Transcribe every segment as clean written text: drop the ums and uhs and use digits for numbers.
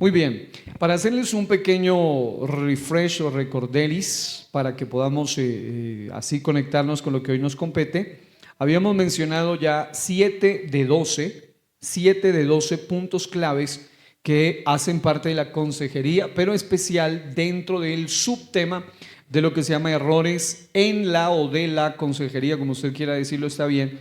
Muy bien, para hacerles un pequeño refresh o recorderis para que podamos así conectarnos con lo que hoy nos compete, habíamos mencionado ya 7 de 12 puntos claves que hacen parte de la consejería, pero especial dentro del subtema de lo que se llama errores en la o de la consejería, como usted quiera decirlo, está bien.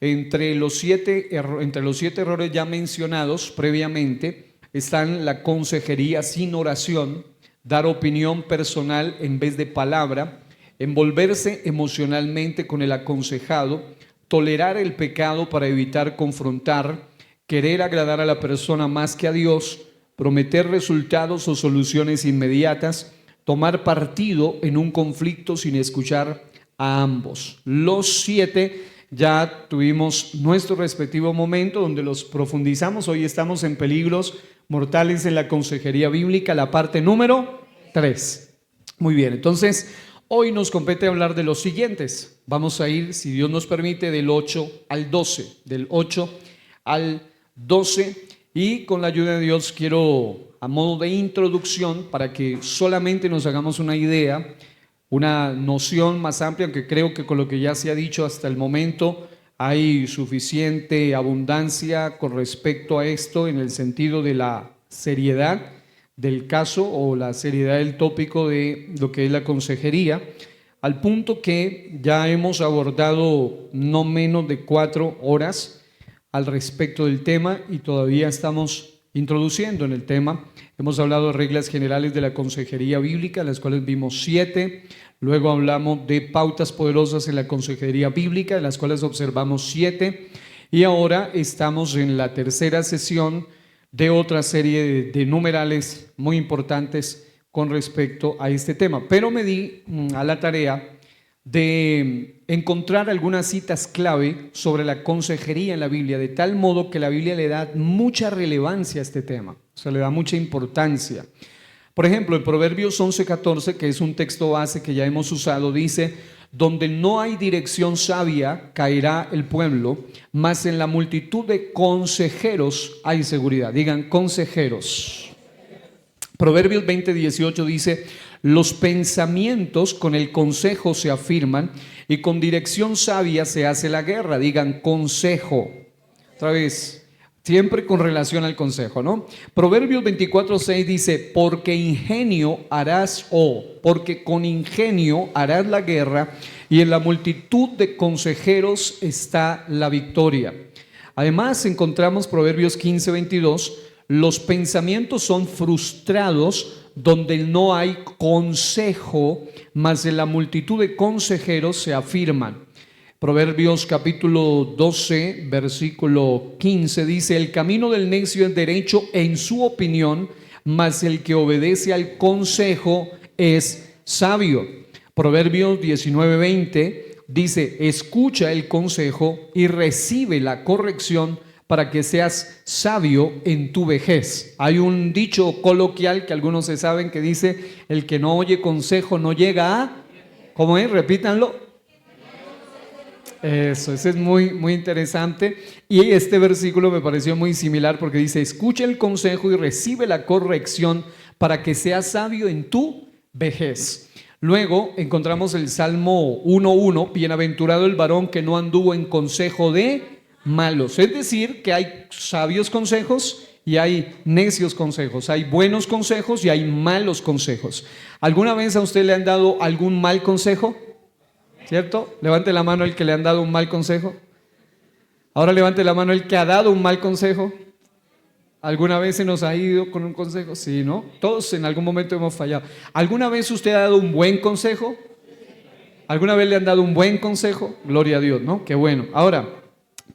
Entre los siete errores ya mencionados previamente están la consejería sin oración, dar opinión personal en vez de palabra, envolverse emocionalmente con el aconsejado, tolerar el pecado para evitar confrontar, querer agradar a la persona más que a Dios, prometer resultados o soluciones inmediatas, tomar partido en un conflicto sin escuchar a ambos. Los 7 ya tuvimos nuestro respectivo momento donde los profundizamos. Hoy estamos en peligros mortales en la consejería bíblica, la parte número 3. Muy bien, entonces hoy nos compete hablar de los siguientes. Vamos a ir, si Dios nos permite, del 8 al 12, del 8 al 12, y con la ayuda de Dios quiero, a modo de introducción, para que solamente nos hagamos una idea, una noción más amplia, aunque creo que con lo que ya se ha dicho hasta el momento hay suficiente abundancia con respecto a esto en el sentido de la seriedad del caso o la seriedad del tópico de lo que es la consejería, al punto que ya hemos abordado no menos de 4 horas al respecto del tema y todavía estamos introduciendo en el tema. Hemos hablado de reglas generales de la consejería bíblica, las cuales vimos 7. Luego hablamos de pautas poderosas en la consejería bíblica, en las cuales observamos 7. Y ahora estamos en la tercera sesión de otra serie de numerales muy importantes con respecto a este tema. Pero me di a la tarea de encontrar algunas citas clave sobre la consejería en la Biblia, de tal modo que la Biblia le da mucha relevancia a este tema, o sea, le da mucha importancia. Por ejemplo, en Proverbios 11:14, que es un texto base que ya hemos usado, dice: donde no hay dirección sabia, caerá el pueblo, mas en la multitud de consejeros hay seguridad. Digan, consejeros. Proverbios 20:18 dice: los pensamientos con el consejo se afirman y con dirección sabia se hace la guerra. Digan, consejo. Otra vez, siempre con relación al consejo, ¿no? Proverbios 24:6 dice: porque ingenio harás, porque con ingenio harás la guerra, y en la multitud de consejeros está la victoria. Además encontramos Proverbios 15:22: los pensamientos son frustrados donde no hay consejo, mas en la multitud de consejeros se afirman. Proverbios capítulo 12, versículo 15 dice: el camino del necio es derecho en su opinión, mas el que obedece al consejo es sabio. Proverbios 19:20 dice: escucha el consejo y recibe la corrección para que seas sabio en tu vejez. Hay un dicho coloquial que algunos se saben que dice: el que no oye consejo no llega a... ¿Cómo es? Repítanlo. Eso, ese es muy, muy interesante. Y este versículo me pareció muy similar porque dice: escucha el consejo y recibe la corrección para que seas sabio en tu vejez. Luego encontramos el Salmo 1:1: bienaventurado el varón que no anduvo en consejo de malos. Es decir, que hay sabios consejos y hay necios consejos, hay buenos consejos y hay malos consejos. ¿Alguna vez a usted le han dado algún mal consejo? ¿Cierto? Levante la mano el que le han dado un mal consejo. Ahora levante la mano el que ha dado un mal consejo. ¿Alguna vez se nos ha ido con un consejo? Sí, ¿no? Todos en algún momento hemos fallado. ¿Alguna vez usted ha dado un buen consejo? ¿Alguna vez le han dado un buen consejo? Gloria a Dios, ¿no? Qué bueno. Ahora,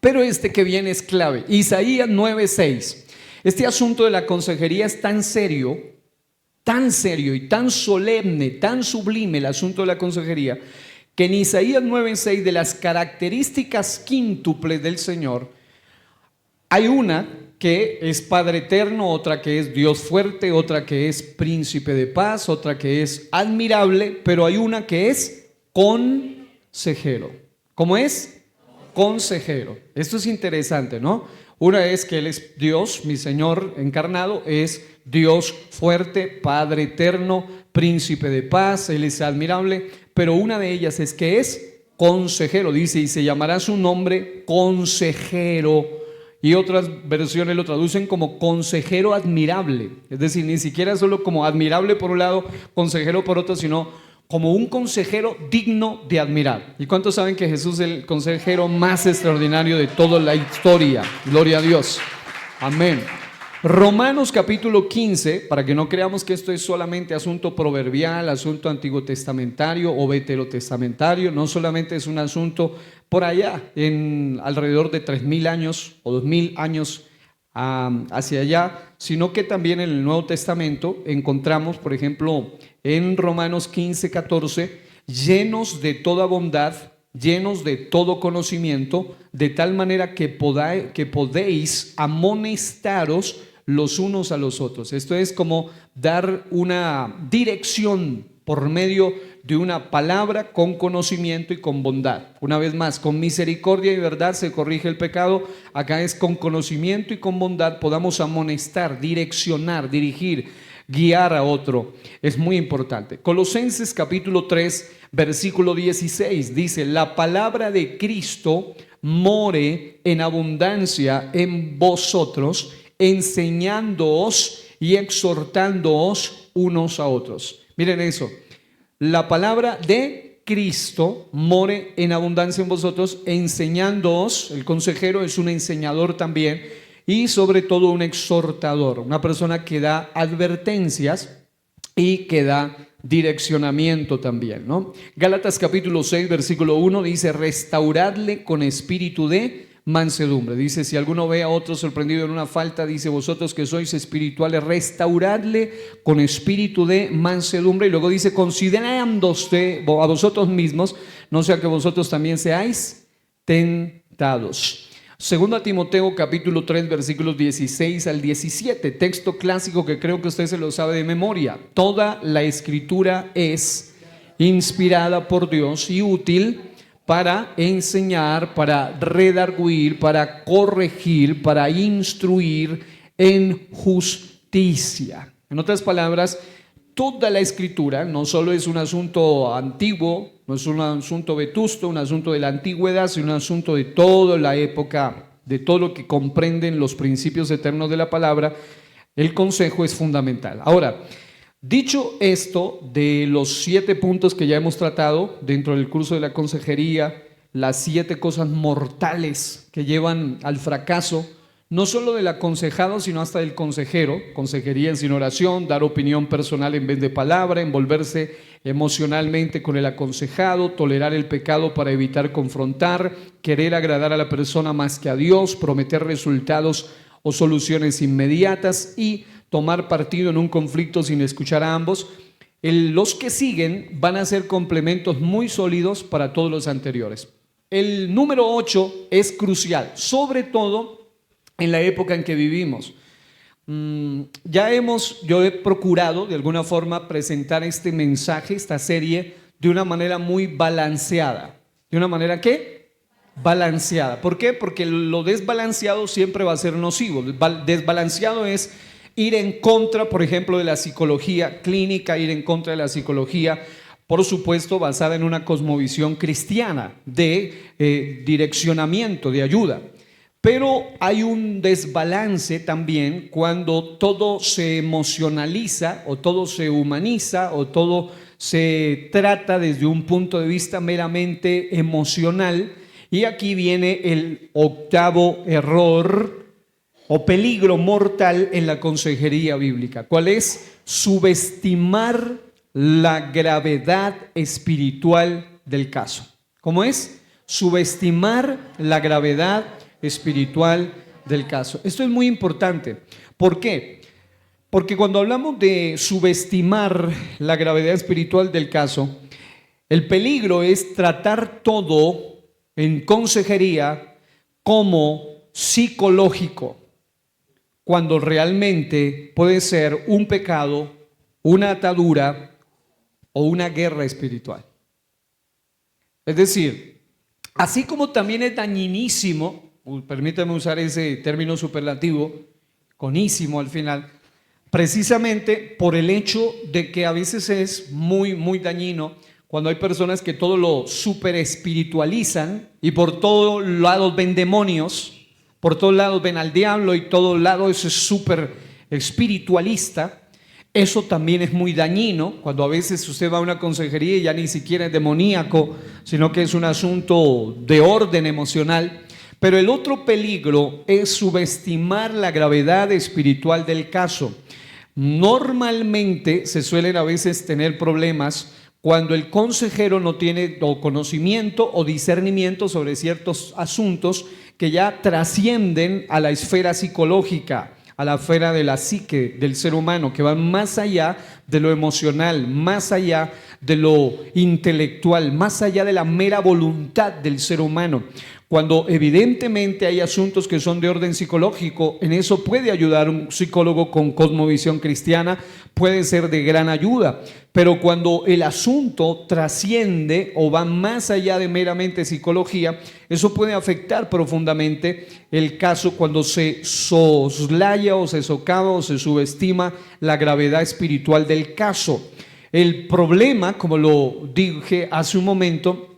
pero este que viene es clave. Isaías 9:6. Este asunto de la consejería es tan serio y tan solemne, tan sublime el asunto de la consejería, que en Isaías 9:6, de las características quíntuples del Señor, hay una que es Padre eterno, otra que es Dios fuerte, otra que es príncipe de paz, otra que es admirable, pero hay una que es consejero. ¿Cómo es? Consejero. Esto es interesante, ¿no? Una es que Él es Dios, mi Señor encarnado, es Dios fuerte, Padre eterno, príncipe de paz, Él es admirable, pero una de ellas es que es consejero, dice, y se llamará su nombre consejero, y otras versiones lo traducen como consejero admirable, es decir, ni siquiera solo como admirable por un lado, consejero por otro, sino como un consejero digno de admirar. ¿Y cuántos saben que Jesús es el consejero más extraordinario de toda la historia? Gloria a Dios. Amén. Romanos capítulo 15, para que no creamos que esto es solamente asunto proverbial, asunto antiguo testamentario o veterotestamentario, no solamente es un asunto por allá, en alrededor de 3000 años o 2000 años hacia allá, sino que también en el Nuevo Testamento encontramos, por ejemplo, en Romanos 15, 14, llenos de toda bondad, llenos de todo conocimiento, de tal manera que podéis amonestaros los unos a los otros. Esto es como dar una dirección por medio de una palabra con conocimiento y con bondad. Una vez más, con misericordia y verdad se corrige el pecado. Acá es con conocimiento y con bondad podamos amonestar, direccionar, dirigir, guiar a otro. Es muy importante. Colosenses capítulo 3, versículo 16 dice: la palabra de Cristo more en abundancia en vosotros, enseñándoos y exhortándoos unos a otros. Miren eso, la palabra de Cristo more en abundancia en vosotros, enseñándoos. El consejero es un enseñador también, y sobre todo un exhortador, una persona que da advertencias y que da direccionamiento también, ¿no? Gálatas capítulo 6, versículo 1 dice: restauradle con espíritu de mansedumbre. Dice: si alguno ve a otro sorprendido en una falta, dice, vosotros que sois espirituales, restauradle con espíritu de mansedumbre. Y luego dice: considerándose a vosotros mismos, no sea que vosotros también seáis tentados. Segunda Timoteo capítulo 3, versículos 16 al 17, texto clásico que creo que usted se lo sabe de memoria. Toda la escritura es inspirada por Dios y útil para enseñar, para redarguir, para corregir, para instruir en justicia. En otras palabras, toda la escritura no solo es un asunto antiguo, no es un asunto vetusto, un asunto de la antigüedad, sino un asunto de toda la época, de todo lo que comprenden los principios eternos de la palabra. El consejo es fundamental. Ahora, dicho esto, de los 7 puntos que ya hemos tratado dentro del curso de la consejería, las 7 cosas mortales que llevan al fracaso, no solo del aconsejado, sino hasta del consejero: consejería sin oración, dar opinión personal en vez de palabra, envolverse emocionalmente con el aconsejado, tolerar el pecado para evitar confrontar, querer agradar a la persona más que a Dios, prometer resultados o soluciones inmediatas y tomar partido en un conflicto sin escuchar a ambos. Los que siguen van a ser complementos muy sólidos para todos los anteriores. El número 8 es crucial, sobre todo en la época en que vivimos. Yo he procurado de alguna forma presentar este mensaje, esta serie, de una manera muy balanceada. ¿De una manera qué? Balanceada. ¿Por qué? Porque lo desbalanceado siempre va a ser nocivo. Desbalanceado es ir en contra, por ejemplo, de la psicología clínica, ir en contra de la psicología, por supuesto, basada en una cosmovisión cristiana de direccionamiento, de ayuda. Pero hay un desbalance también cuando todo se emocionaliza o todo se humaniza o todo se trata desde un punto de vista meramente emocional. Y aquí viene el 8º error o peligro mortal en la consejería bíblica. ¿Cuál es? Subestimar la gravedad espiritual del caso. ¿Cómo es? Subestimar la gravedad espiritual del caso. Esto es muy importante. ¿Por qué? Porque cuando hablamos de subestimar la gravedad espiritual del caso, el peligro es tratar todo en consejería como psicológico, cuando realmente puede ser un pecado, una atadura o una guerra espiritual. Es decir, así como también es dañinísimo permítame usar ese término superlativo, conísimo al final, precisamente por el hecho de que a veces es muy dañino cuando hay personas que todo lo super espiritualizan y por todos lados ven demonios, por todos lados ven al diablo y todos lados eso es súper espiritualista. Eso también es muy dañino cuando a veces usted va a una consejería y ya ni siquiera es demoníaco, sino que es un asunto de orden emocional. Pero el otro peligro es subestimar la gravedad espiritual del caso. Normalmente se suelen a veces tener problemas cuando el consejero no tiene o conocimiento o discernimiento sobre ciertos asuntos que ya trascienden a la esfera psicológica, a la esfera de la psique del ser humano, que van más allá de lo emocional, más allá de lo intelectual, más allá de la mera voluntad del ser humano. Cuando evidentemente hay asuntos que son de orden psicológico, en eso puede ayudar un psicólogo con cosmovisión cristiana, puede ser de gran ayuda. Pero cuando el asunto trasciende o va más allá de meramente psicología, eso puede afectar profundamente el caso cuando se soslaya o se socava o se subestima la gravedad espiritual del caso. El problema, como lo dije hace un momento,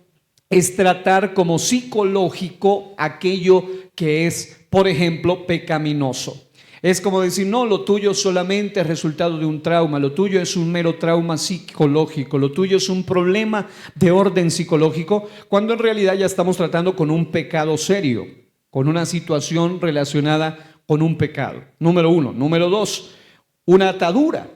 es tratar como psicológico aquello que es, por ejemplo, pecaminoso. Es como decir, no, lo tuyo solamente es resultado de un trauma, lo tuyo es un mero trauma psicológico, lo tuyo es un problema de orden psicológico, cuando en realidad ya estamos tratando con un pecado serio, con una situación relacionada con un pecado. Número uno. Número dos, una atadura.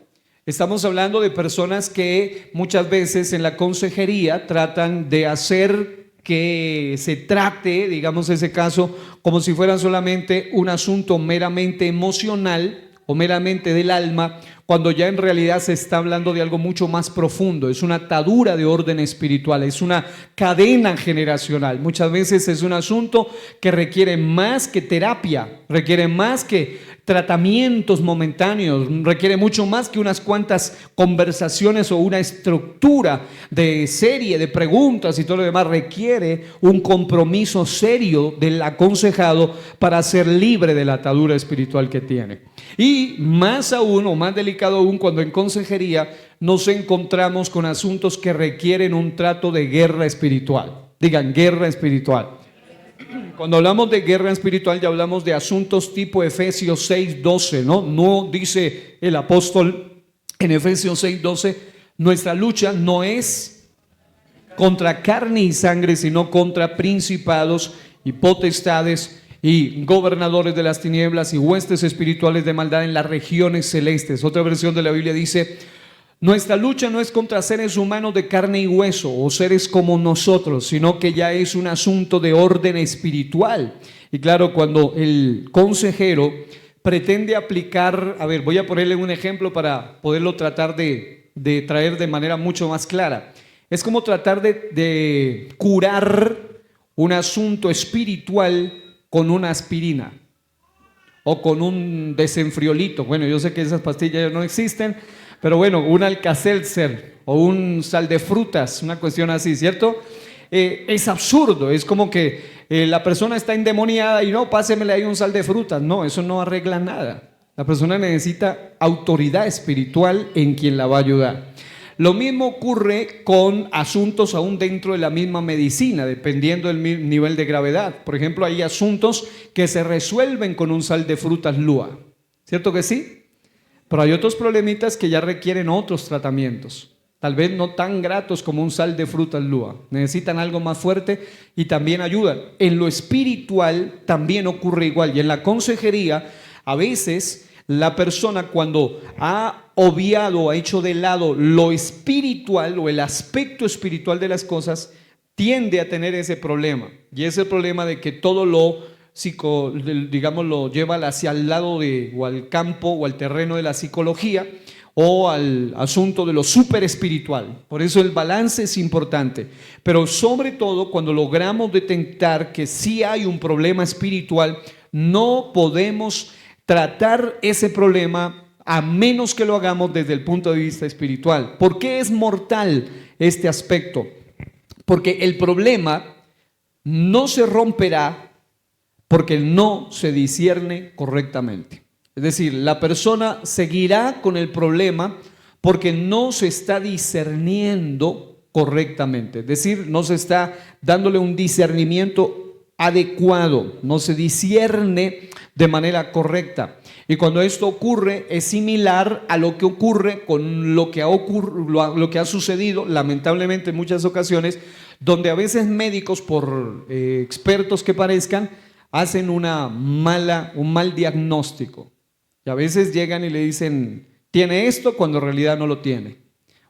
Estamos hablando de personas que muchas veces en la consejería tratan de hacer que se trate, digamos ese caso, como si fuera solamente un asunto meramente emocional o meramente del alma, cuando ya en realidad se está hablando de algo mucho más profundo. Es una atadura de orden espiritual, es una cadena generacional. Muchas veces es un asunto que requiere más que terapia, requiere más que tratamientos momentáneos, requiere mucho más que unas cuantas conversaciones o una estructura de serie de preguntas y todo lo demás. Requiere un compromiso serio del aconsejado para ser libre de la atadura espiritual que tiene. Y más aún o más delicado aún cuando en consejería nos encontramos con asuntos que requieren un trato de guerra espiritual. Digan, guerra espiritual. Cuando hablamos de guerra espiritual ya hablamos de asuntos tipo Efesios 6:12, ¿no? No dice el apóstol en Efesios 6:12, nuestra lucha no es contra carne y sangre, sino contra principados y potestades y gobernadores de las tinieblas y huestes espirituales de maldad en las regiones celestes. Otra versión de la Biblia dice, nuestra lucha no es contra seres humanos de carne y hueso o seres como nosotros, sino que ya es un asunto de orden espiritual. Y claro, cuando el consejero pretende aplicar, a ver, voy a ponerle un ejemplo para poderlo tratar de traer de manera mucho más clara. Es como tratar de curar un asunto espiritual con una aspirina o con un desenfriolito. Bueno, yo sé que esas pastillas ya no existen, pero bueno, un Alka-Seltzer o un sal de frutas, una cuestión así, ¿cierto? Es absurdo, es como que la persona está endemoniada y no, pásemele ahí un sal de frutas. No, eso no arregla nada. La persona necesita autoridad espiritual en quien la va a ayudar. Lo mismo ocurre con asuntos aún dentro de la misma medicina, dependiendo del nivel de gravedad. Por ejemplo, hay asuntos que se resuelven con un sal de frutas Lua, ¿cierto que sí? Pero hay otros problemitas que ya requieren otros tratamientos, tal vez no tan gratos como un sal de frutas Lua. Necesitan algo más fuerte y también ayudan. En lo espiritual también ocurre igual. Y en la consejería, a veces la persona cuando ha obviado, ha hecho de lado lo espiritual o el aspecto espiritual de las cosas, tiende a tener ese problema. Y es el problema de que todo lo digamos, lo lleva hacia el lado o al campo o al terreno de la psicología o al asunto de lo súper espiritual. Por eso el balance es importante, pero sobre todo cuando logramos detectar que sí hay un problema espiritual, no podemos tratar ese problema a menos que lo hagamos desde el punto de vista espiritual. ¿Por qué es mortal este aspecto? Porque el problema no se romperá porque no se discierne correctamente. Es decir, la persona seguirá con el problema porque no se está discerniendo correctamente. Es decir, no se está dándole un discernimiento adecuado, no se discierne de manera correcta. Y cuando esto ocurre es similar a lo que ocurre con lo que ha sucedido lamentablemente en muchas ocasiones, donde a veces médicos, por expertos que parezcan, hacen un mal diagnóstico. Y a veces llegan y le dicen, tiene esto cuando en realidad no lo tiene.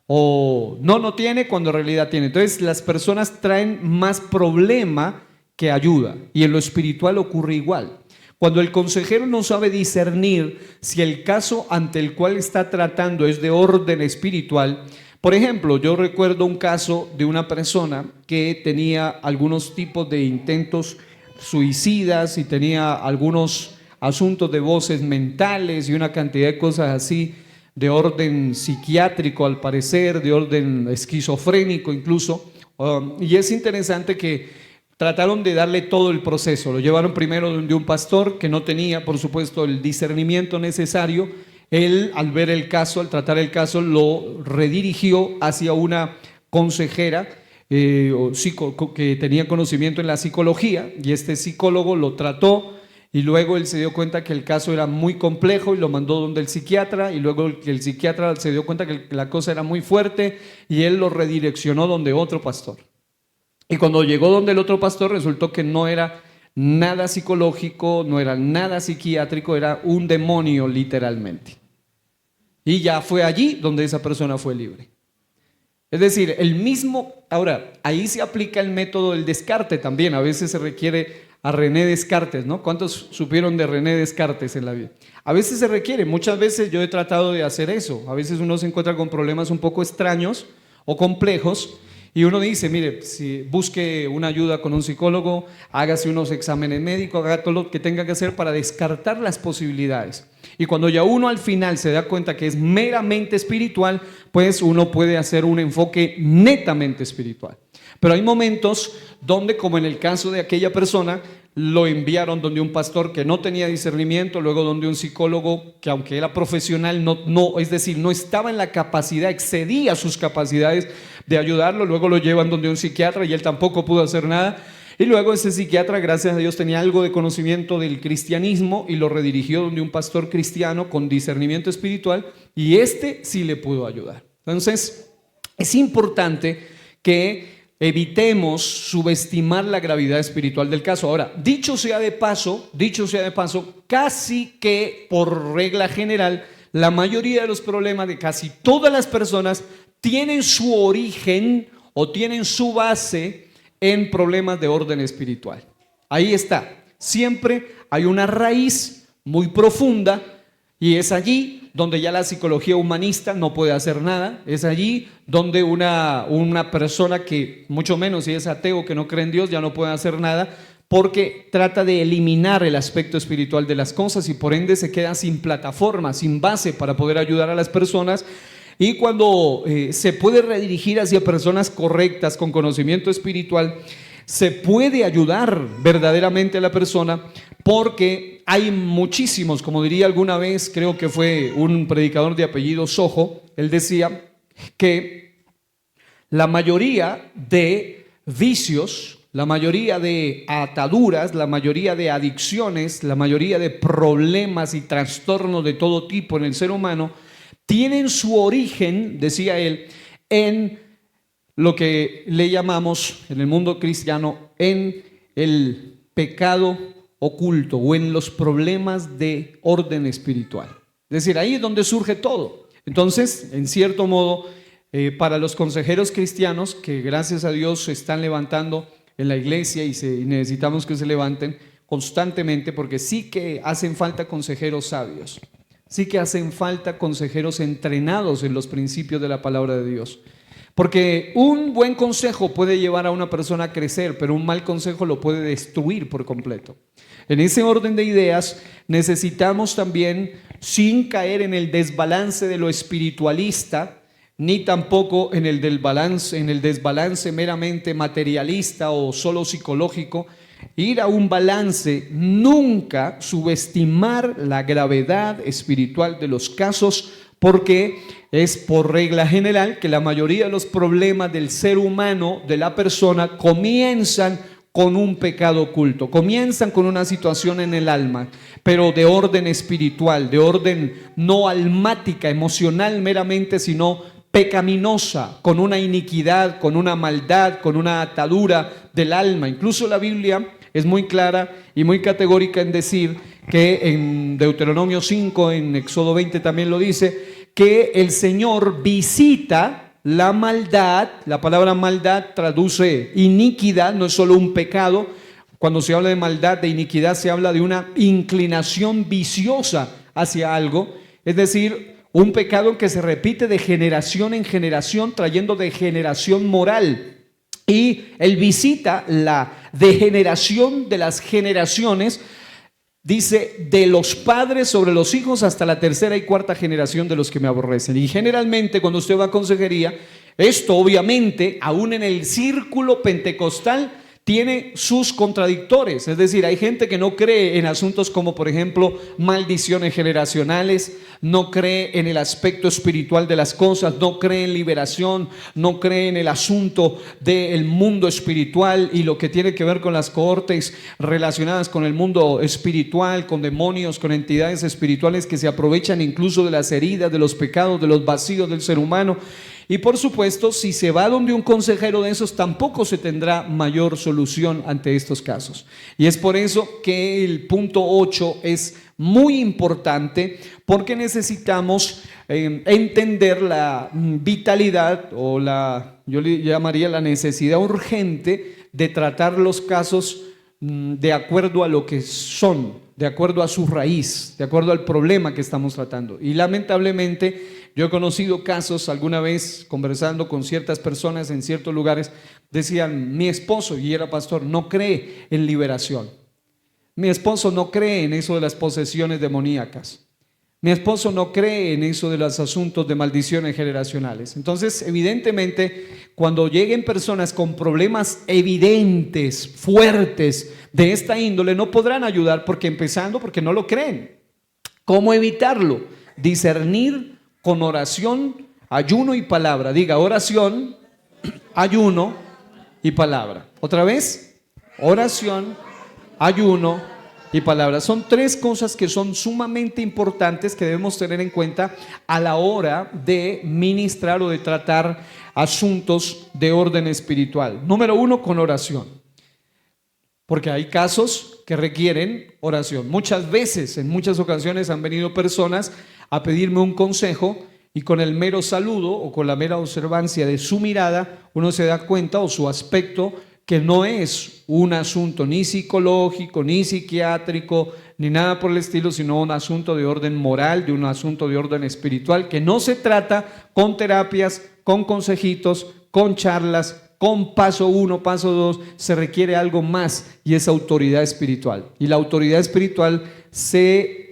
O no tiene cuando en realidad tiene. Entonces las personas traen más problema que ayuda. Y en lo espiritual ocurre igual. Cuando el consejero no sabe discernir si el caso ante el cual está tratando es de orden espiritual. Por ejemplo, yo recuerdo un caso de una persona que tenía algunos tipos de intentos suicidas y tenía algunos asuntos de voces mentales y una cantidad de cosas así de orden psiquiátrico al parecer, de orden esquizofrénico incluso. Y es interesante que trataron de darle todo el proceso. Lo llevaron primero donde un pastor que no tenía, por supuesto, el discernimiento necesario. Él, al ver el caso, al tratar el caso, lo redirigió hacia una consejera que tenía conocimiento en la psicología, y este psicólogo lo trató, y luego él se dio cuenta que el caso era muy complejo y lo mandó donde el psiquiatra, y luego el psiquiatra se dio cuenta que la cosa era muy fuerte y él lo redireccionó donde otro pastor. Y cuando llegó donde el otro pastor, resultó que no era nada psicológico, no era nada psiquiátrico, era un demonio literalmente. Y ya fue allí donde esa persona fue libre. Es decir, ahora, ahí se aplica el método del descarte también. A veces se requiere a René Descartes, ¿no? ¿Cuántos supieron de René Descartes en la vida? A veces se requiere, muchas veces yo he tratado de hacer eso. A veces uno se encuentra con problemas un poco extraños o complejos, y uno dice, mire, si busque una ayuda con un psicólogo, hágase unos exámenes médicos, haga todo lo que tenga que hacer para descartar las posibilidades. Y cuando ya uno al final se da cuenta que es meramente espiritual, pues uno puede hacer un enfoque netamente espiritual. Pero hay momentos donde, como en el caso de aquella persona, lo enviaron donde un pastor que no tenía discernimiento, luego donde un psicólogo que, aunque era profesional, es decir, no estaba en la capacidad, excedía sus capacidades de ayudarlo. Luego lo llevan donde un psiquiatra y él tampoco pudo hacer nada. Y luego ese psiquiatra, gracias a Dios, tenía algo de conocimiento del cristianismo y lo redirigió donde un pastor cristiano con discernimiento espiritual, y este sí le pudo ayudar. Entonces, es importante que evitemos subestimar la gravedad espiritual del caso. Ahora, dicho sea de paso, casi que por regla general, la mayoría de los problemas de casi todas las personas tienen su origen o tienen su base en problemas de orden espiritual. Ahí está. Siempre hay una raíz muy profunda, y es allí donde ya la psicología humanista no puede hacer nada. Es allí donde una persona que, mucho menos si es ateo, que no cree en Dios, ya no puede hacer nada, porque trata de eliminar el aspecto espiritual de las cosas y por ende se queda sin plataforma, sin base para poder ayudar a las personas. Y cuando se puede redirigir hacia personas correctas con conocimiento espiritual, se puede ayudar verdaderamente a la persona, porque hay muchísimos, como diría alguna vez, creo que fue un predicador de apellido Sojo, él decía que la mayoría de vicios, la mayoría de ataduras, la mayoría de adicciones, la mayoría de problemas y trastornos de todo tipo en el ser humano tienen su origen, decía él, en lo que le llamamos en el mundo cristiano en el pecado oculto o en los problemas de orden espiritual. Es decir, ahí es donde surge todo. Entonces, en cierto modo, para los consejeros cristianos, que gracias a Dios se están levantando en la iglesia y necesitamos que se levanten constantemente, porque sí que hacen falta consejeros sabios, sí que hacen falta consejeros entrenados en los principios de la palabra de Dios. Porque un buen consejo puede llevar a una persona a crecer, pero un mal consejo lo puede destruir por completo. En ese orden de ideas necesitamos también, sin caer en el desbalance de lo espiritualista, ni tampoco en el desbalance meramente materialista o solo psicológico, ir a un balance, nunca subestimar la gravedad espiritual de los casos, porque es por regla general que la mayoría de los problemas del ser humano, de la persona, comienzan con un pecado oculto, comienzan con una situación en el alma, pero de orden espiritual, de orden no almática, emocional meramente, sino pecaminosa, con una iniquidad, con una maldad, con una atadura del alma. Incluso la Biblia es muy clara y muy categórica en decir que en Deuteronomio 5, en Éxodo 20 también lo dice, que el Señor visita la maldad. La palabra maldad traduce iniquidad, no es solo un pecado. Cuando se habla de maldad, de iniquidad, se habla de una inclinación viciosa hacia algo, es decir, un pecado que se repite de generación en generación, trayendo degeneración moral. Y Él visita la degeneración de las generaciones, dice, de los padres sobre los hijos hasta la tercera y cuarta generación de los que me aborrecen. Y generalmente cuando usted va a consejería, esto obviamente, aún en el círculo pentecostal, tiene sus contradictores. Es decir, hay gente que no cree en asuntos como, por ejemplo, maldiciones generacionales, no cree en el aspecto espiritual de las cosas, no cree en liberación, no cree en el asunto del mundo espiritual y lo que tiene que ver con las cohortes relacionadas con el mundo espiritual, con demonios, con entidades espirituales que se aprovechan incluso de las heridas, de los pecados, de los vacíos del ser humano. Y por supuesto, si se va donde un consejero de esos, tampoco se tendrá mayor solución ante estos casos. Y es por eso que el punto 8 es muy importante, porque necesitamos entender la vitalidad o yo le llamaría la necesidad urgente de tratar los casos de acuerdo a lo que son, de acuerdo a su raíz, de acuerdo al problema que estamos tratando. Y lamentablemente yo he conocido casos, alguna vez conversando con ciertas personas en ciertos lugares, decían, mi esposo, y era pastor, no cree en liberación. Mi esposo no cree en eso de las posesiones demoníacas. Mi esposo no cree en eso de los asuntos de maldiciones generacionales. Entonces, evidentemente, cuando lleguen personas con problemas evidentes, fuertes de esta índole, no podrán ayudar porque no lo creen. ¿Cómo evitarlo? Discernir con oración, ayuno y palabra. Diga, oración, ayuno y palabra. Otra vez, oración, ayuno y palabra. Son tres cosas que son sumamente importantes que debemos tener en cuenta a la hora de ministrar o de tratar asuntos de orden espiritual. Número uno, con oración. Porque hay casos que requieren oración. Muchas veces, en muchas ocasiones han venido personas a pedirme un consejo y con el mero saludo o con la mera observancia de su mirada, uno se da cuenta, o su aspecto, que no es un asunto ni psicológico, ni psiquiátrico, ni nada por el estilo, sino un asunto de orden moral, de un asunto de orden espiritual, que no se trata con terapias, con consejitos, con charlas, con paso 1, paso 2, se requiere algo más y es autoridad espiritual. Y la autoridad espiritual se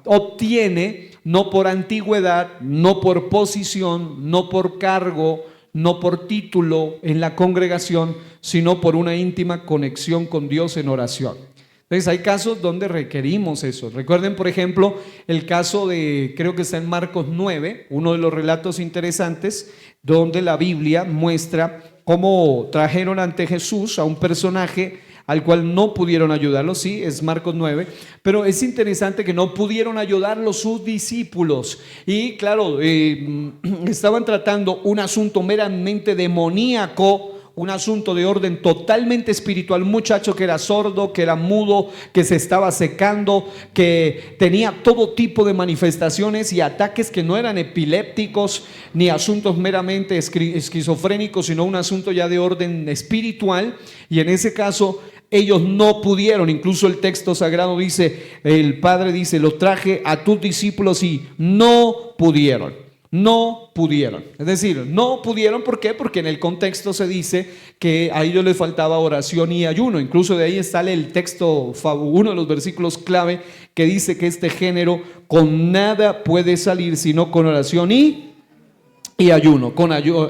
obtiene no por antigüedad, no por posición, no por cargo, no por título en la congregación, sino por una íntima conexión con Dios en oración. Entonces hay casos donde requerimos eso. Recuerden, por ejemplo, el caso de, creo que está en Marcos 9, uno de los relatos interesantes, donde la Biblia muestra cómo trajeron ante Jesús a un personaje al cual no pudieron ayudarlo. Sí, es Marcos 9, pero es interesante que no pudieron ayudarlo sus discípulos. Y claro, estaban tratando un asunto meramente demoníaco, un asunto de orden totalmente espiritual. Un muchacho que era sordo, que era mudo, que se estaba secando, que tenía todo tipo de manifestaciones y ataques que no eran epilépticos ni asuntos meramente esquizofrénicos, sino un asunto ya de orden espiritual. Y en ese caso ellos no pudieron. Incluso el texto sagrado dice, el Padre dice, los traje a tus discípulos y no pudieron. No pudieron. Es decir, no pudieron, ¿por qué? Porque en el contexto se dice que a ellos les faltaba oración y ayuno. Incluso de ahí sale el texto, uno de los versículos clave, que dice que este género con nada puede salir sino con oración y y ayuno.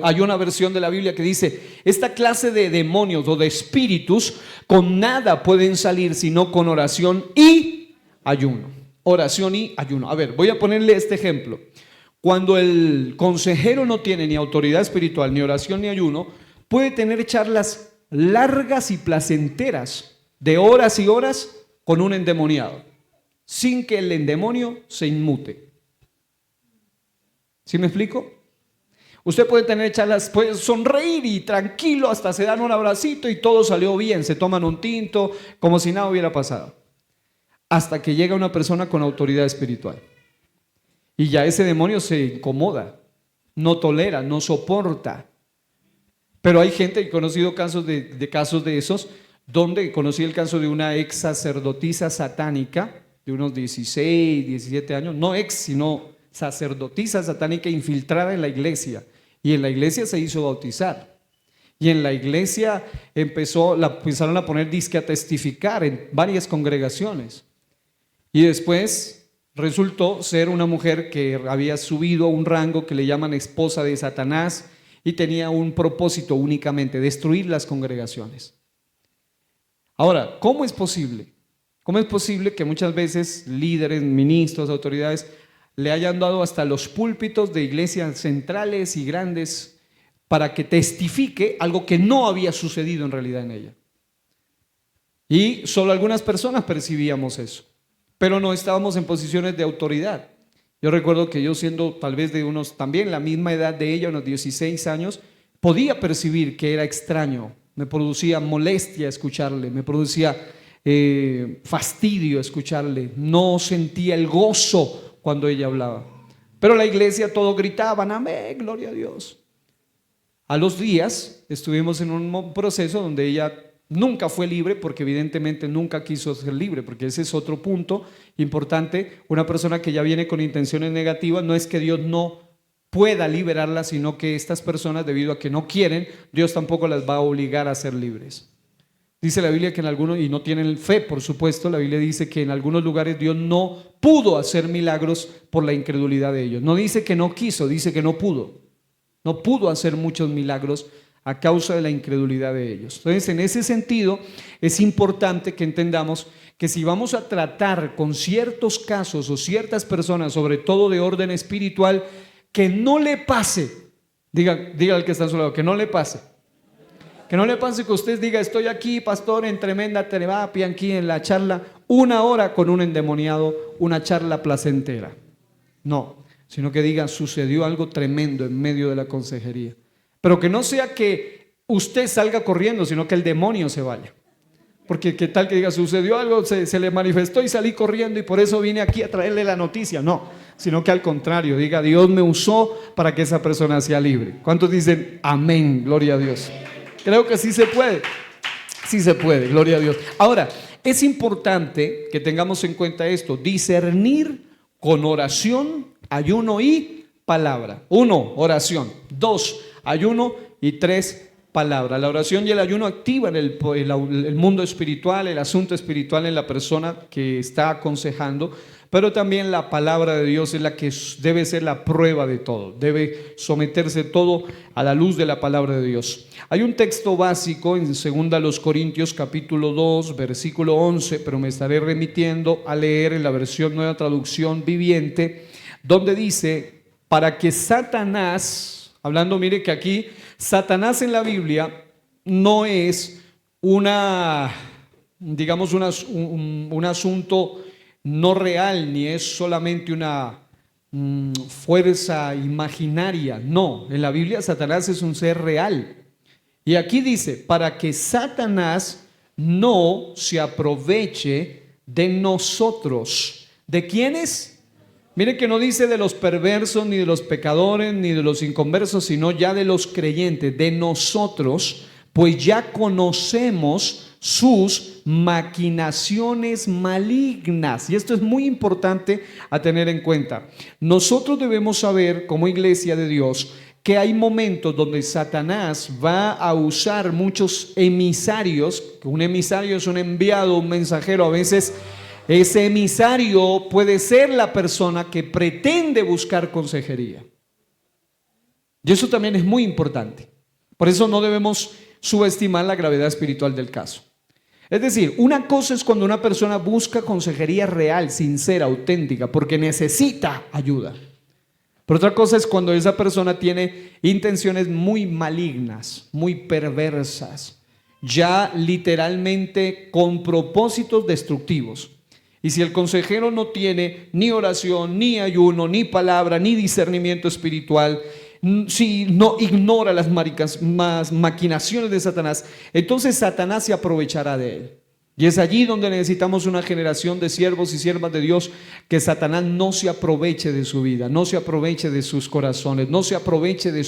Hay una versión de la Biblia que dice: esta clase de demonios o de espíritus con nada pueden salir sino con oración y ayuno. Oración y ayuno. A ver, voy a ponerle este ejemplo. Cuando el consejero no tiene ni autoridad espiritual, ni oración, ni ayuno, puede tener charlas largas y placenteras de horas y horas con un endemoniado, sin que el endemonio se inmute. ¿Sí me explico? Usted puede tener charlas, puede sonreír y tranquilo, hasta se dan un abracito y todo salió bien, se toman un tinto como si nada hubiera pasado, hasta que llega una persona con autoridad espiritual y ya ese demonio se incomoda, no tolera, no soporta. Pero hay gente, he conocido casos de esos, donde conocí el caso de una ex sacerdotisa satánica de unos 16, 17 años, no ex, sino sacerdotisa satánica infiltrada en la iglesia, y en la iglesia se hizo bautizar, y en la iglesia empezaron a poner disque a testificar en varias congregaciones, y después resultó ser una mujer que había subido a un rango que le llaman esposa de Satanás, y tenía un propósito únicamente: destruir las congregaciones. Ahora, ¿cómo es posible? ¿Cómo es posible que muchas veces líderes, ministros, autoridades le hayan dado hasta los púlpitos de iglesias centrales y grandes para que testifique algo que no había sucedido en realidad en ella? Y solo algunas personas percibíamos eso, pero no estábamos en posiciones de autoridad. Yo recuerdo que yo, siendo tal vez de también la misma edad de ella, unos 16 años, podía percibir que era extraño. Me producía molestia escucharle, me producía fastidio escucharle, no sentía el gozo cuando ella hablaba. Pero la iglesia todos gritaban: amén, gloria a Dios. A los días estuvimos en un proceso donde ella nunca fue libre, porque evidentemente nunca quiso ser libre, porque ese es otro punto importante. Una persona que ya viene con intenciones negativas, no es que Dios no pueda liberarla, sino que estas personas, debido a que no quieren, Dios tampoco las va a obligar a ser libres. Dice la Biblia que en algunos, y no tienen fe, por supuesto, la Biblia dice que en algunos lugares Dios no pudo hacer milagros por la incredulidad de ellos. No dice que no quiso, dice que no pudo. No pudo hacer muchos milagros a causa de la incredulidad de ellos. Entonces, en ese sentido, es importante que entendamos que si vamos a tratar con ciertos casos o ciertas personas, sobre todo de orden espiritual, que no le pase, diga al que está a su lado, que no le pase. Que no le pase que usted diga: estoy aquí, pastor, en tremenda terapia, aquí en la charla, 1 hora con un endemoniado, una charla placentera. No, sino que diga: sucedió algo tremendo en medio de la consejería. Pero que no sea que usted salga corriendo, sino que el demonio se vaya. Porque qué tal que diga: sucedió algo, se le manifestó y salí corriendo y por eso vine aquí a traerle la noticia. No, sino que al contrario, diga: Dios me usó para que esa persona sea libre. ¿Cuántos dicen amén? Gloria a Dios. Creo que sí se puede, gloria a Dios. Ahora, es importante que tengamos en cuenta esto: discernir con oración, ayuno y palabra. 1, oración. 2, ayuno. Y 3, palabra. La oración y el ayuno activan el mundo espiritual, el asunto espiritual en la persona que está aconsejando, pero también la palabra de Dios es la que debe ser la prueba de todo, debe someterse todo a la luz de la palabra de Dios. Hay un texto básico en 2 Corintios capítulo 2 versículo 11, pero me estaré remitiendo a leer en la versión Nueva Traducción Viviente, donde dice: para que Satanás, hablando, mire que aquí Satanás en la Biblia no es digamos un asunto no real, ni es solamente una fuerza imaginaria. No, en la Biblia Satanás es un ser real. Y aquí dice: para que Satanás no se aproveche de nosotros. ¿De quiénes? Mire que no dice de los perversos, ni de los pecadores, ni de los inconversos, sino ya de los creyentes, de nosotros, pues ya conocemos sus maquinaciones malignas. Y esto es muy importante a tener en cuenta. Nosotros debemos saber, como iglesia de Dios, que hay momentos donde Satanás va a usar muchos emisarios. Un emisario es un enviado, un mensajero. A veces ese emisario puede ser la persona que pretende buscar consejería. Y eso también es muy importante. Por eso no debemos subestimar la gravedad espiritual del caso. Es decir, una cosa es cuando una persona busca consejería real, sincera, auténtica, porque necesita ayuda. Pero otra cosa es cuando esa persona tiene intenciones muy malignas, muy perversas, ya literalmente con propósitos destructivos. Y si el consejero no tiene ni oración, ni ayuno, ni palabra, ni discernimiento espiritual, si no ignora las maquinaciones de Satanás, entonces Satanás se aprovechará de él. Y es allí donde necesitamos una generación de siervos y siervas de Dios, que Satanás no se aproveche de su vida, no se aproveche de sus corazones, no se aproveche de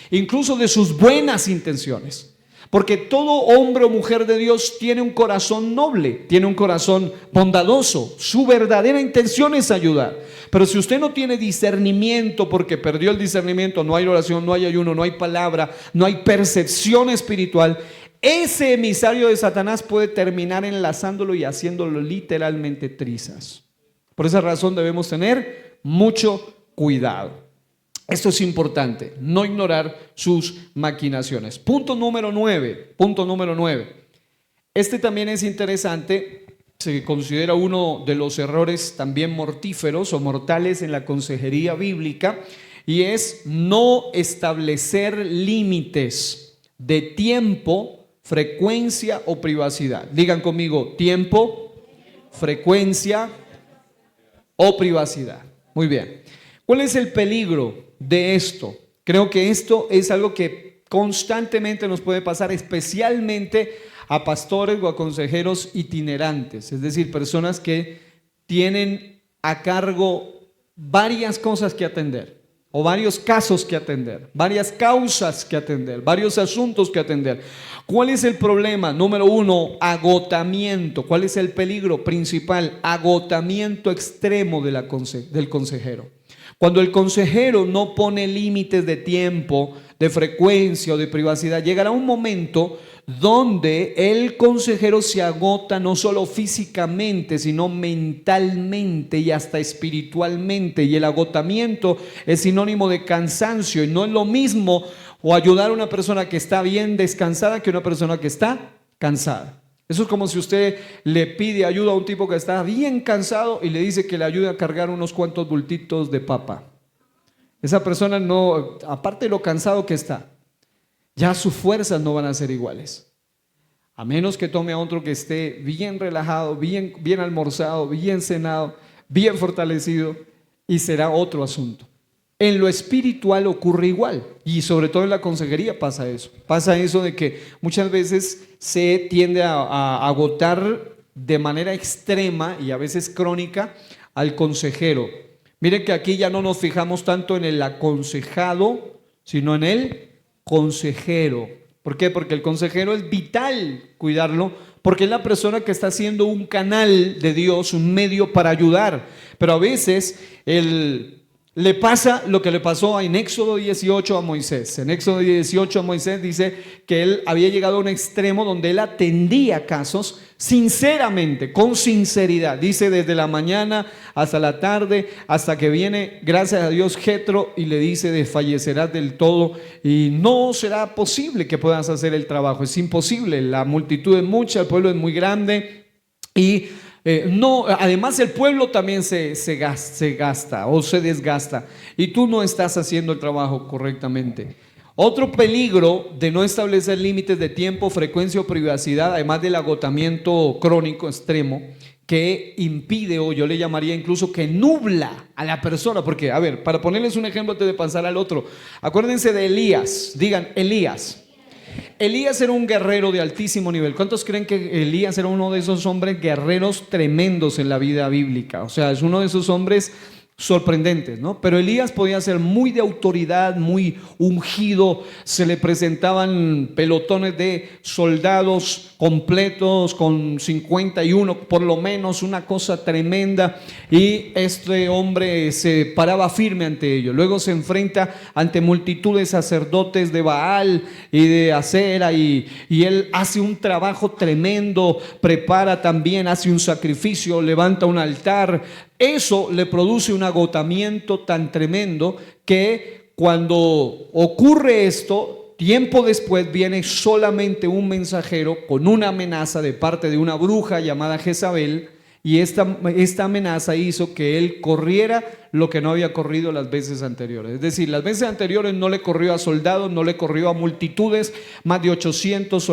incluso de sus buenas intenciones. Porque todo hombre o mujer de Dios tiene un corazón noble, tiene un corazón bondadoso. Su verdadera intención es ayudar. Pero si usted no tiene discernimiento, porque perdió el discernimiento, no hay oración, no hay ayuno, no hay palabra, no hay percepción espiritual, ese emisario de Satanás puede terminar enlazándolo y haciéndolo literalmente trizas. Por esa razón debemos tener mucho cuidado. Esto es importante, no ignorar sus maquinaciones. Punto número 9. Este también es interesante, se considera uno de los errores también mortíferos o mortales en la consejería bíblica, y es no establecer límites de tiempo, frecuencia o privacidad. Digan conmigo, tiempo, frecuencia o privacidad. Muy bien. ¿Cuál es el peligro de esto? Creo que esto es algo que constantemente nos puede pasar, especialmente a pastores o a consejeros itinerantes, es decir, personas que tienen a cargo varias cosas que atender, o varios casos que atender, varias causas que atender, varios asuntos que atender. ¿Cuál es el problema? Número 1, agotamiento. ¿Cuál es el peligro principal? Agotamiento extremo del consejero. Cuando el consejero no pone límites de tiempo, de frecuencia o de privacidad, llegará un momento donde el consejero se agota no solo físicamente, sino mentalmente y hasta espiritualmente. Y el agotamiento es sinónimo de cansancio, y no es lo mismo o ayudar a una persona que está bien descansada que una persona que está cansada. Eso es como si usted le pide ayuda a un tipo que está bien cansado y le dice que le ayude a cargar unos cuantos bultitos de papa. Esa persona no, aparte de lo cansado que está, ya sus fuerzas no van a ser iguales. A menos que tome a otro que esté bien relajado, bien almorzado, bien cenado, bien fortalecido, y será otro asunto. En lo espiritual ocurre igual, y sobre todo en la consejería pasa eso. Pasa eso de que muchas veces se tiende a agotar de manera extrema y a veces crónica al consejero. Miren que aquí ya no nos fijamos tanto en el aconsejado, sino en el consejero. ¿Por qué? Porque el consejero es vital cuidarlo, porque es la persona que está haciendo un canal de Dios, un medio para ayudar. Pero a veces le pasa lo que le pasó en Éxodo 18 a Moisés. En Éxodo 18 a Moisés dice que él había llegado a un extremo donde él atendía casos sinceramente, con sinceridad. Dice desde la mañana hasta la tarde, hasta que viene, gracias a Dios, Jetro y le dice: desfallecerás del todo y no será posible que puedas hacer el trabajo. Es imposible, la multitud es mucha, el pueblo es muy grande y no, además el pueblo también se gasta o se desgasta, y tú no estás haciendo el trabajo correctamente. Otro peligro de no establecer límites de tiempo, frecuencia o privacidad, además del agotamiento crónico extremo, que impide, o yo le llamaría incluso que nubla a la persona. Porque, a ver, para ponerles un ejemplo antes de pasar al otro, acuérdense de Elías. Digan, Elías. Elías era un guerrero de altísimo nivel. ¿Cuántos creen que Elías era uno de esos hombres guerreros tremendos en la vida bíblica? O sea, es uno de esos hombres sorprendentes, ¿no? Pero Elías podía ser muy de autoridad, muy ungido. Se le presentaban pelotones de soldados completos con 51 por lo menos, una cosa tremenda, y este hombre se paraba firme ante ellos. Luego se enfrenta ante multitud de sacerdotes de Baal y de Acera, y él hace un trabajo tremendo, prepara también, hace un sacrificio, levanta un altar. Eso le produce un agotamiento tan tremendo que cuando ocurre esto, tiempo después viene solamente un mensajero con una amenaza de parte de una bruja llamada Jezabel, y esta amenaza hizo que él corriera lo que no había corrido las veces anteriores. Es decir, las veces anteriores no le corrió a soldados, no le corrió a multitudes, más de 800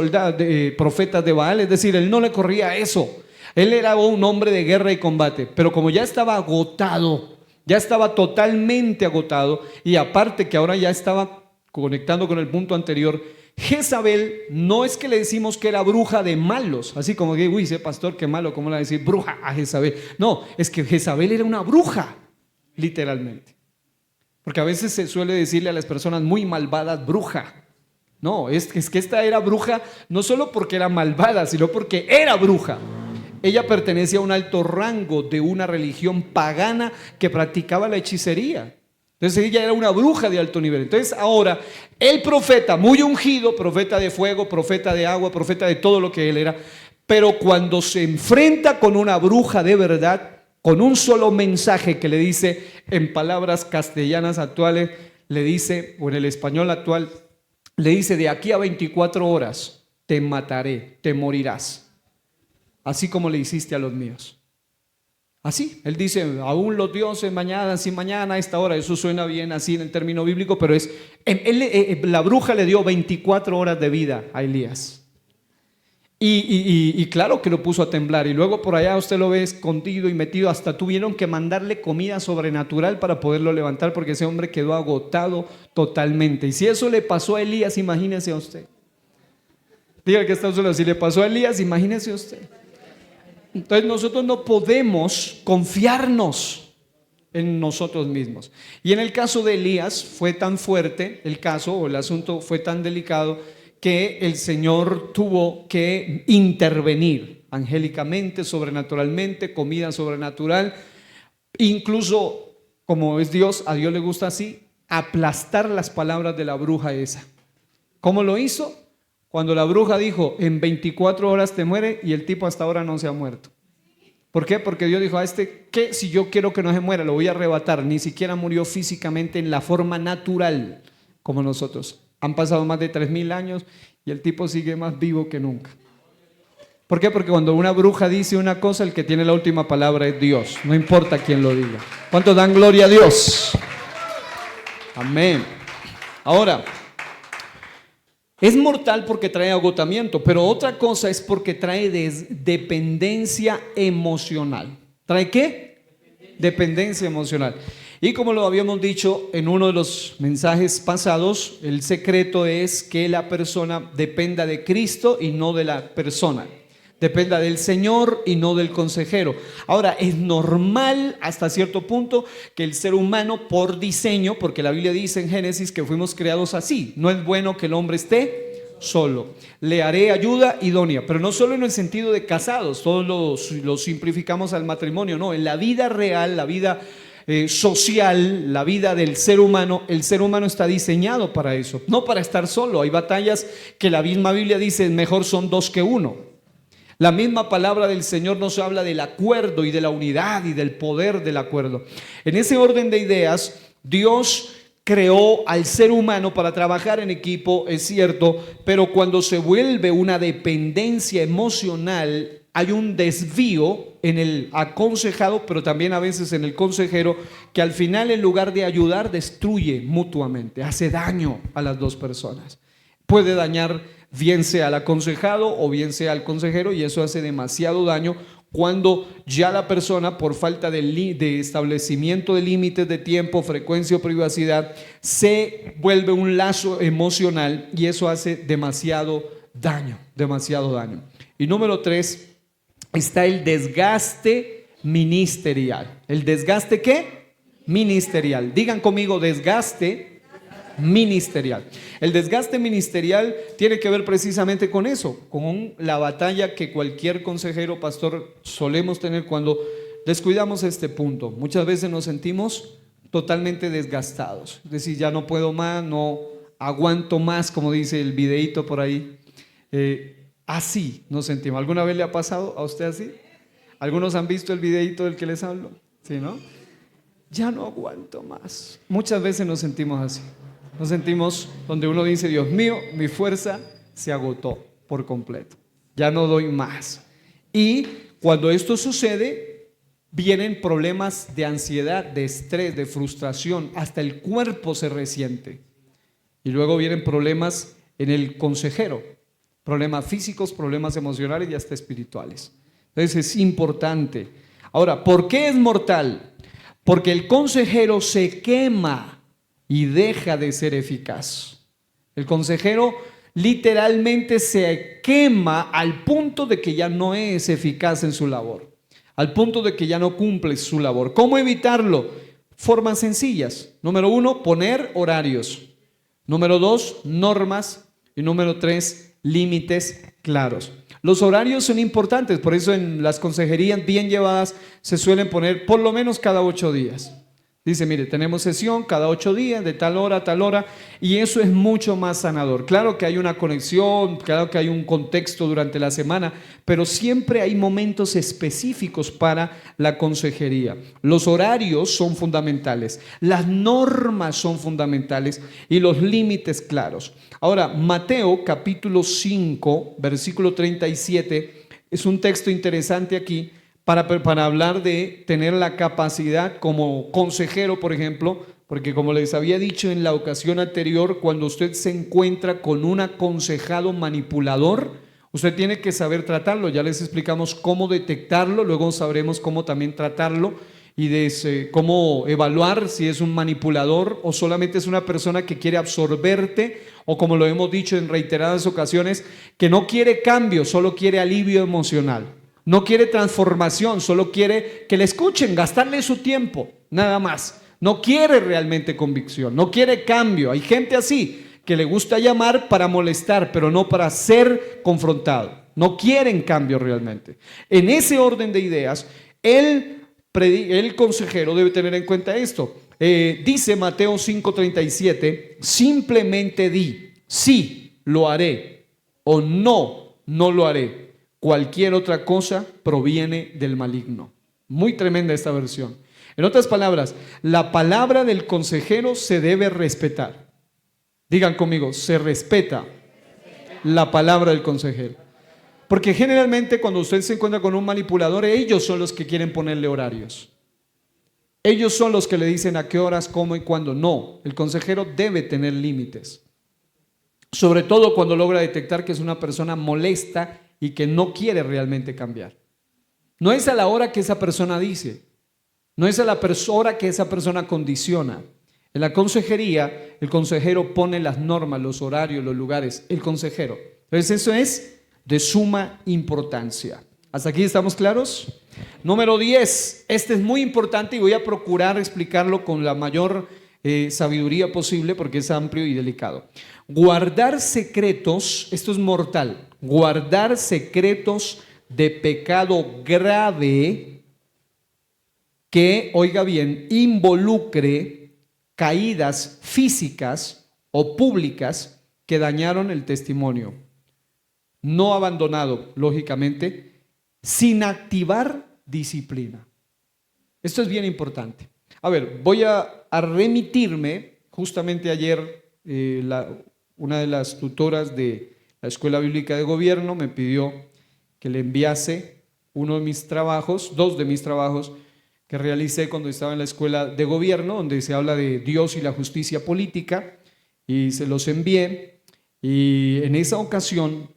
profetas de Baal. Es decir, él no le corría a eso. Él era un hombre de guerra y combate, pero como ya estaba agotado, ya estaba totalmente agotado, y aparte que ahora ya estaba conectando con el punto anterior, Jezabel no es que le decimos que era bruja de malos, así como que, uy, ese pastor, qué malo, ¿cómo le va a decir bruja a Jezabel? No, es que Jezabel era una bruja, literalmente. Porque a veces se suele decirle a las personas muy malvadas bruja. No, es que esta era bruja no solo porque era malvada, sino porque era bruja. Ella pertenecía a un alto rango de una religión pagana que practicaba la hechicería. Entonces ella era una bruja de alto nivel. Entonces ahora el profeta, muy ungido, profeta de fuego, profeta de agua, profeta de todo lo que él era, pero cuando se enfrenta con una bruja de verdad, con un solo mensaje que le dice en palabras castellanas actuales, le dice, o en el español actual, le dice: de aquí a 24 horas te mataré, te morirás, así como le hiciste a los míos. Así, él dice, aún los dioses mañana, sin mañana, a esta hora. Eso suena bien así en el término bíblico, pero la bruja le dio 24 horas de vida a Elías. Y claro que lo puso a temblar. Y luego por allá usted lo ve escondido y metido. Hasta tuvieron que mandarle comida sobrenatural para poderlo levantar, porque ese hombre quedó agotado totalmente. Y si eso le pasó a Elías, imagínese a usted. Diga que está solo. Si le pasó a Elías, imagínese usted. Entonces nosotros no podemos confiarnos en nosotros mismos. Y en el caso de Elías fue tan fuerte el caso, o el asunto fue tan delicado, que el Señor tuvo que intervenir angélicamente, sobrenaturalmente, comida sobrenatural, incluso como es Dios, a Dios le gusta así, aplastar las palabras de la bruja esa. ¿Cómo lo hizo? Cuando la bruja dijo, en 24 horas te muere, y el tipo hasta ahora no se ha muerto. ¿Por qué? Porque Dios dijo: a ¿qué? Si yo quiero que no se muera, lo voy a arrebatar. Ni siquiera murió físicamente en la forma natural como nosotros. Han pasado más de 3000 años y el tipo sigue más vivo que nunca. ¿Por qué? Porque cuando una bruja dice una cosa, el que tiene la última palabra es Dios, no importa quién lo diga. ¿Cuántos dan gloria a Dios? Amén. Ahora, es mortal porque trae agotamiento, pero otra cosa es porque trae dependencia emocional. ¿Trae qué? Dependencia emocional. Y como lo habíamos dicho en uno de los mensajes pasados, el secreto es que la persona dependa de Cristo y no de la persona. Dependa del Señor y no del consejero. Ahora, es normal hasta cierto punto que el ser humano, por diseño, porque la Biblia dice en Génesis que fuimos creados así, no es bueno que el hombre esté solo, le haré ayuda idónea, pero no solo en el sentido de casados, todos lo simplificamos al matrimonio, no, en la vida real, la vida social, la vida del ser humano, el ser humano está diseñado para eso, no para estar solo. Hay batallas que la misma Biblia dice: mejor son dos que uno. La misma palabra del Señor nos habla del acuerdo y de la unidad y del poder del acuerdo. En ese orden de ideas, Dios creó al ser humano para trabajar en equipo, es cierto, pero cuando se vuelve una dependencia emocional, hay un desvío en el aconsejado, pero también a veces en el consejero, que al final, en lugar de ayudar, destruye mutuamente, hace daño a las dos personas. Puede dañar bien sea al aconsejado o bien sea al consejero, y eso hace demasiado daño cuando ya la persona, por falta de establecimiento de límites de tiempo, frecuencia o privacidad, se vuelve un lazo emocional, y eso hace demasiado daño, demasiado daño. Y número 3 está el desgaste ministerial. ¿El desgaste qué? Ministerial. Digan conmigo: desgaste ministerial. El desgaste ministerial tiene que ver precisamente con eso, con la batalla que cualquier consejero, pastor, solemos tener cuando descuidamos este punto. Muchas veces nos sentimos totalmente desgastados, es decir, ya no puedo más, no aguanto más, como dice el videíto por ahí. Así nos sentimos. ¿Alguna vez le ha pasado a usted así? ¿Algunos han visto el videíto del que les hablo? ¿Sí, no? ya no aguanto más. Muchas veces nos sentimos así. Nos sentimos donde uno dice, Dios mío, mi fuerza se agotó por completo. Ya no doy más. Y cuando esto sucede, vienen problemas de ansiedad, de estrés, de frustración. Hasta el cuerpo se resiente. Y luego vienen problemas en el consejero. Problemas físicos, problemas emocionales y hasta espirituales. Entonces es importante. Ahora, ¿por qué es mortal? Porque el consejero se quema y deja de ser eficaz. El consejero literalmente se quema al punto de que ya no es eficaz en su labor, al punto de que ya no cumple su labor. ¿Cómo evitarlo? Formas sencillas. Número 1, poner horarios. Número 2, normas. Y número 3, límites claros. Los horarios son importantes, por eso en las consejerías bien llevadas se suelen poner por lo menos cada 8 días. Dice, mire, tenemos sesión cada 8 días, de tal hora a tal hora, y eso es mucho más sanador. Claro que hay una conexión, claro que hay un contexto durante la semana, pero siempre hay momentos específicos para la consejería. Los horarios son fundamentales, las normas son fundamentales y los límites claros. Ahora, Mateo capítulo 5, versículo 37, es un texto interesante aquí, para hablar de tener la capacidad como consejero, por ejemplo, porque como les había dicho en la ocasión anterior, cuando usted se encuentra con un aconsejado manipulador, usted tiene que saber tratarlo. Ya les explicamos cómo detectarlo, luego sabremos cómo también tratarlo y cómo evaluar si es un manipulador o solamente es una persona que quiere absorberte, o como lo hemos dicho en reiteradas ocasiones, que no quiere cambio, solo quiere alivio emocional. No quiere transformación, solo quiere que le escuchen, gastarle su tiempo, nada más. No quiere realmente convicción, no quiere cambio. Hay gente así que le gusta llamar para molestar, pero no para ser confrontado. No quieren cambio realmente. En ese orden de ideas, el consejero debe tener en cuenta esto. Dice Mateo 5:37, simplemente di, sí, lo haré, o no, no lo haré. Cualquier otra cosa proviene del maligno. Muy tremenda esta versión. En otras palabras, la palabra del consejero se debe respetar. Digan conmigo, se respeta la palabra del consejero. Porque generalmente cuando usted se encuentra con un manipulador, ellos son los que quieren ponerle horarios. Ellos son los que le dicen a qué horas, cómo y cuándo. No, el consejero debe tener límites. Sobre todo cuando logra detectar que es una persona molesta y que no quiere realmente cambiar. No es a la hora que esa persona dice, no es a la hora que esa persona condiciona. En la consejería, el consejero pone las normas, los horarios, los lugares, el consejero. Entonces eso es de suma importancia. ¿Hasta aquí estamos claros? Número 10, este es muy importante y voy a procurar explicarlo con la mayor sabiduría posible porque es amplio y delicado. Guardar secretos, esto es mortal, guardar secretos de pecado grave que, oiga bien, involucre caídas físicas o públicas que dañaron el testimonio. No abandonado, lógicamente, sin activar disciplina. Esto es bien importante. A ver, voy a remitirme, justamente ayer una de las tutoras de la Escuela Bíblica de Gobierno me pidió que le enviase uno de mis trabajos, dos de mis trabajos que realicé cuando estaba en la Escuela de Gobierno, donde se habla de Dios y la justicia política, y se los envié, y en esa ocasión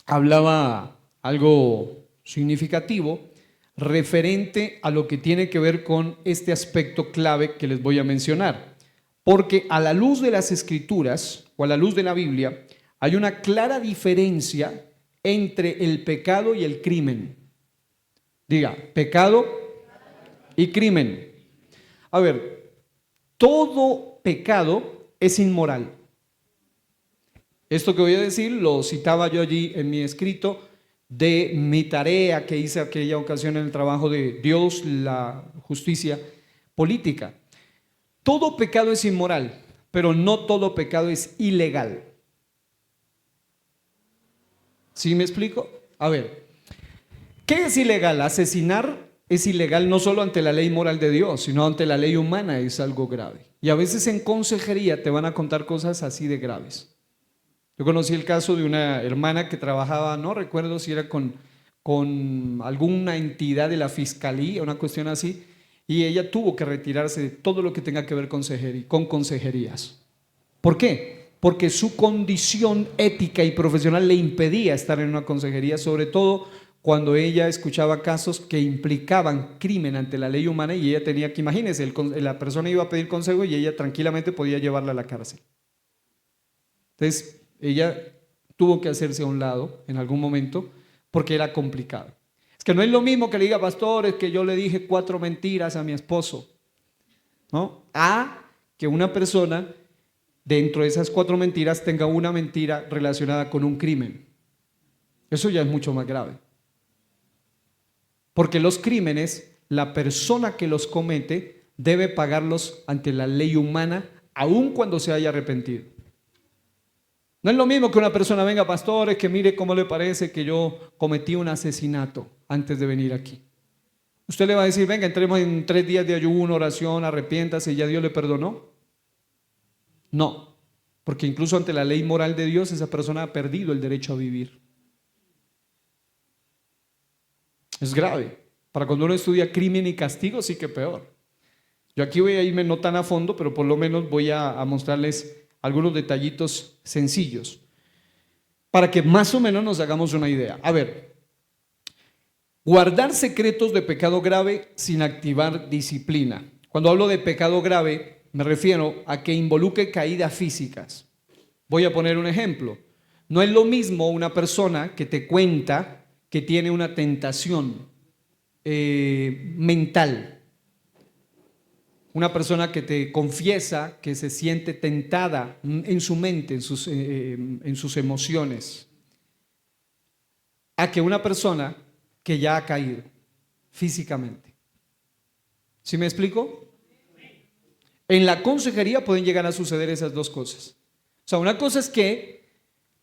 hablaba algo significativo referente a lo que tiene que ver con este aspecto clave que les voy a mencionar. Porque a la luz de las Escrituras o a la luz de la Biblia hay una clara diferencia entre el pecado y el crimen. Diga, pecado y crimen. A ver, todo pecado es inmoral. Esto que voy a decir lo citaba yo allí en mi escrito de mi tarea que hice aquella ocasión en el trabajo de Dios, la justicia política. Todo pecado es inmoral, pero no todo pecado es ilegal. ¿Sí me explico? A ver, ¿qué es ilegal? Asesinar es ilegal no solo ante la ley moral de Dios, sino ante la ley humana es algo grave. Y a veces en consejería te van a contar cosas así de graves. Yo conocí el caso de una hermana que trabajaba, no recuerdo si era con alguna entidad de la fiscalía, una cuestión así, y ella tuvo que retirarse de todo lo que tenga que ver con consejerías. ¿Por qué? Porque su condición ética y profesional le impedía estar en una consejería, sobre todo cuando ella escuchaba casos que implicaban crimen ante la ley humana y ella tenía que, imagínense, la persona iba a pedir consejo y ella tranquilamente podía llevarla a la cárcel. Entonces, ella tuvo que hacerse a un lado en algún momento porque era complicado. Es que no es lo mismo que le diga, pastor, es que yo le dije 4 mentiras a mi esposo, ¿no? A que una persona dentro de esas 4 mentiras tenga una mentira relacionada con un crimen. Eso ya es mucho más grave. Porque los crímenes, la persona que los comete debe pagarlos ante la ley humana, aun cuando se haya arrepentido. No es lo mismo que una persona venga, pastor, es que mire cómo le parece que yo cometí un asesinato antes de venir aquí. Usted le va a decir, venga, entremos en 3 días de ayuno, oración, arrepiéntase y ya Dios le perdonó. No, porque incluso ante la ley moral de Dios esa persona ha perdido el derecho a vivir. Es grave. Para cuando uno estudia crimen y castigo, sí que peor. Yo aquí voy a irme no tan a fondo, pero por lo menos voy a mostrarles algunos detallitos sencillos para que más o menos nos hagamos una idea. A ver, guardar secretos de pecado grave sin activar disciplina. Cuando hablo de pecado grave, me refiero a que involucre caídas físicas. Voy a poner un ejemplo. No es lo mismo una persona que te cuenta que tiene una tentación mental. Una persona que te confiesa que se siente tentada en su mente, en sus emociones, a que una persona que ya ha caído físicamente. ¿Sí me explico? En la consejería pueden llegar a suceder esas dos cosas. O sea, una cosa es que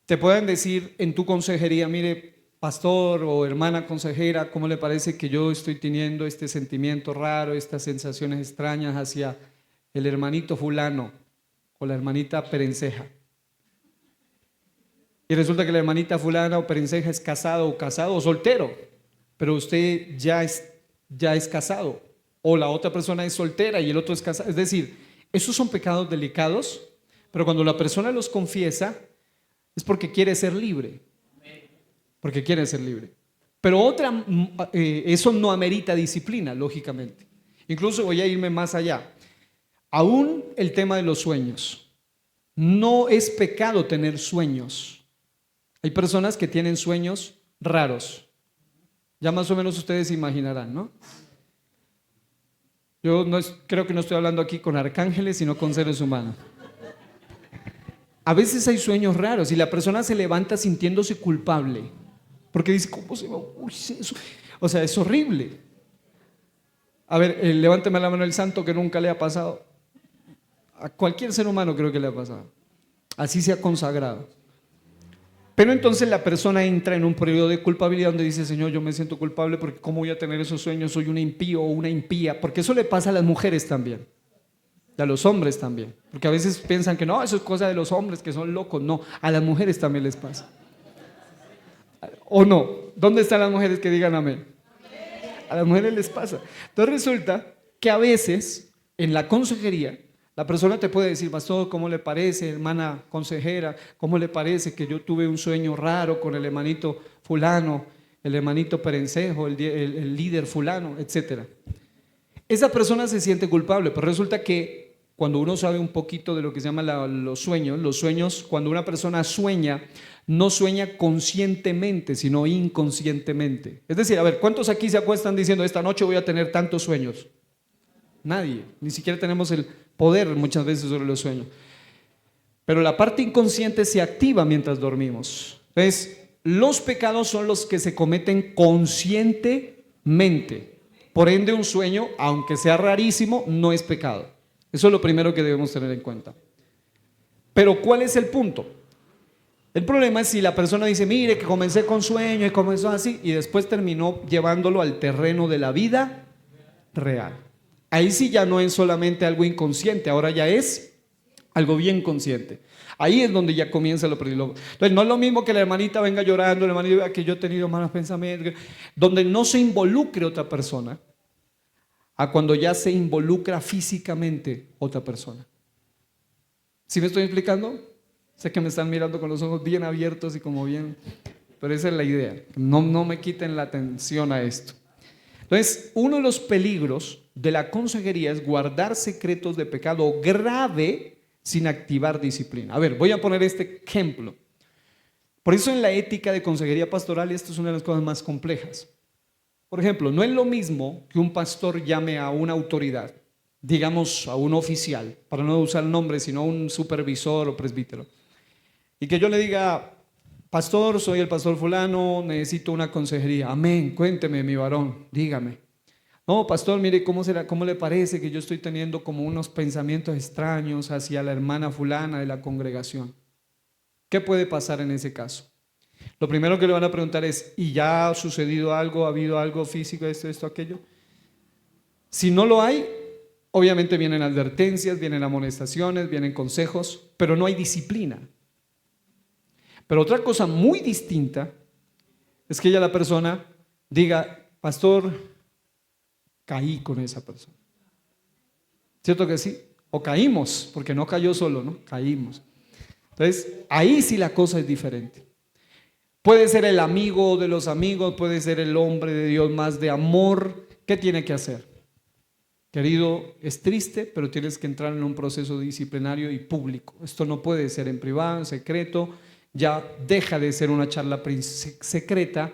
te puedan decir en tu consejería, mire, pastor o hermana consejera, ¿cómo le parece que yo estoy teniendo este sentimiento raro, estas sensaciones extrañas hacia el hermanito fulano o la hermanita perenceja? Y resulta que la hermanita fulana o perenceja es casado o soltero, pero usted ya es casado, o la otra persona es soltera y el otro es casado. Es decir, esos son pecados delicados, pero cuando la persona los confiesa es porque quiere ser libre. Porque quiere ser libre. Pero eso no amerita disciplina, lógicamente. Incluso voy a irme más allá. Aún el tema de los sueños. No es pecado tener sueños. Hay personas que tienen sueños raros. Ya más o menos ustedes imaginarán, ¿no? Yo creo que no estoy hablando aquí con arcángeles, sino con seres humanos. A veces hay sueños raros y la persona se levanta sintiéndose culpable. Porque dice, ¿cómo se va? Uy, eso. O sea, es horrible. A ver, levánteme la mano el santo que nunca le ha pasado. A cualquier ser humano creo que le ha pasado. Así se ha consagrado. Pero entonces la persona entra en un periodo de culpabilidad donde dice, Señor, yo me siento culpable porque ¿cómo voy a tener esos sueños? Soy un impío o una impía. Porque eso le pasa a las mujeres también. Y a los hombres también. Porque a veces piensan que no, eso es cosa de los hombres que son locos. No, a las mujeres también les pasa. ¿O no? ¿Dónde están las mujeres que digan amén? A las mujeres les pasa. Entonces resulta que a veces en la consejería la persona te puede decir, pastor, ¿cómo le parece, hermana consejera? ¿Cómo le parece que yo tuve un sueño raro con el hermanito fulano, el hermanito perencejo, el líder fulano, etcétera? Esa persona se siente culpable, pero resulta que cuando uno sabe un poquito de lo que se llama los sueños, cuando una persona sueña, no sueña conscientemente, sino inconscientemente. Es decir, a ver, ¿cuántos aquí se acuestan diciendo, esta noche voy a tener tantos sueños? Nadie, ni siquiera tenemos el poder muchas veces sobre los sueños. Pero la parte inconsciente se activa mientras dormimos. Entonces, los pecados son los que se cometen conscientemente. Por ende, un sueño, aunque sea rarísimo, no es pecado. Eso es lo primero que debemos tener en cuenta. Pero ¿cuál es el punto? El problema es si la persona dice, mire que comencé con sueño y comenzó así y después terminó llevándolo al terreno de la vida real. Ahí sí ya no es solamente algo inconsciente, ahora ya es algo bien consciente. Ahí es donde ya comienza lo peligroso. Entonces no es lo mismo que la hermanita venga llorando, la hermanita vea que yo he tenido malos pensamientos, donde no se involucre otra persona, a cuando ya se involucra físicamente otra persona. ¿Sí me estoy explicando? Sé que me están mirando con los ojos bien abiertos y como bien, pero esa es la idea. No me quiten la atención a esto. Entonces, uno de los peligros de la consejería es guardar secretos de pecado grave sin activar disciplina. A ver, voy a poner este ejemplo. Por eso en la ética de consejería pastoral esto es una de las cosas más complejas. Por ejemplo, no es lo mismo que un pastor llame a una autoridad, digamos a un oficial, para no usar el nombre, sino un supervisor o presbítero, y que yo le diga, pastor, soy el pastor fulano, necesito una consejería. Amén, cuénteme mi varón, dígame. No, pastor, mire, ¿cómo le parece que yo estoy teniendo como unos pensamientos extraños hacia la hermana fulana de la congregación? ¿Qué puede pasar en ese caso? Lo primero que le van a preguntar es, ¿y ya ha sucedido algo, ha habido algo físico, esto, aquello? Si no lo hay, obviamente vienen advertencias, vienen amonestaciones, vienen consejos, pero no hay disciplina. Pero otra cosa muy distinta es que ya la persona diga, pastor, caí con esa persona. ¿Cierto que sí? O caímos, porque no cayó solo, ¿no? Caímos. Entonces, ahí sí la cosa es diferente. Puede ser el amigo de los amigos, puede ser el hombre de Dios más de amor. ¿Qué tiene que hacer? Querido, es triste, pero tienes que entrar en un proceso disciplinario y público. Esto no puede ser en privado, en secreto. Ya deja de ser una charla secreta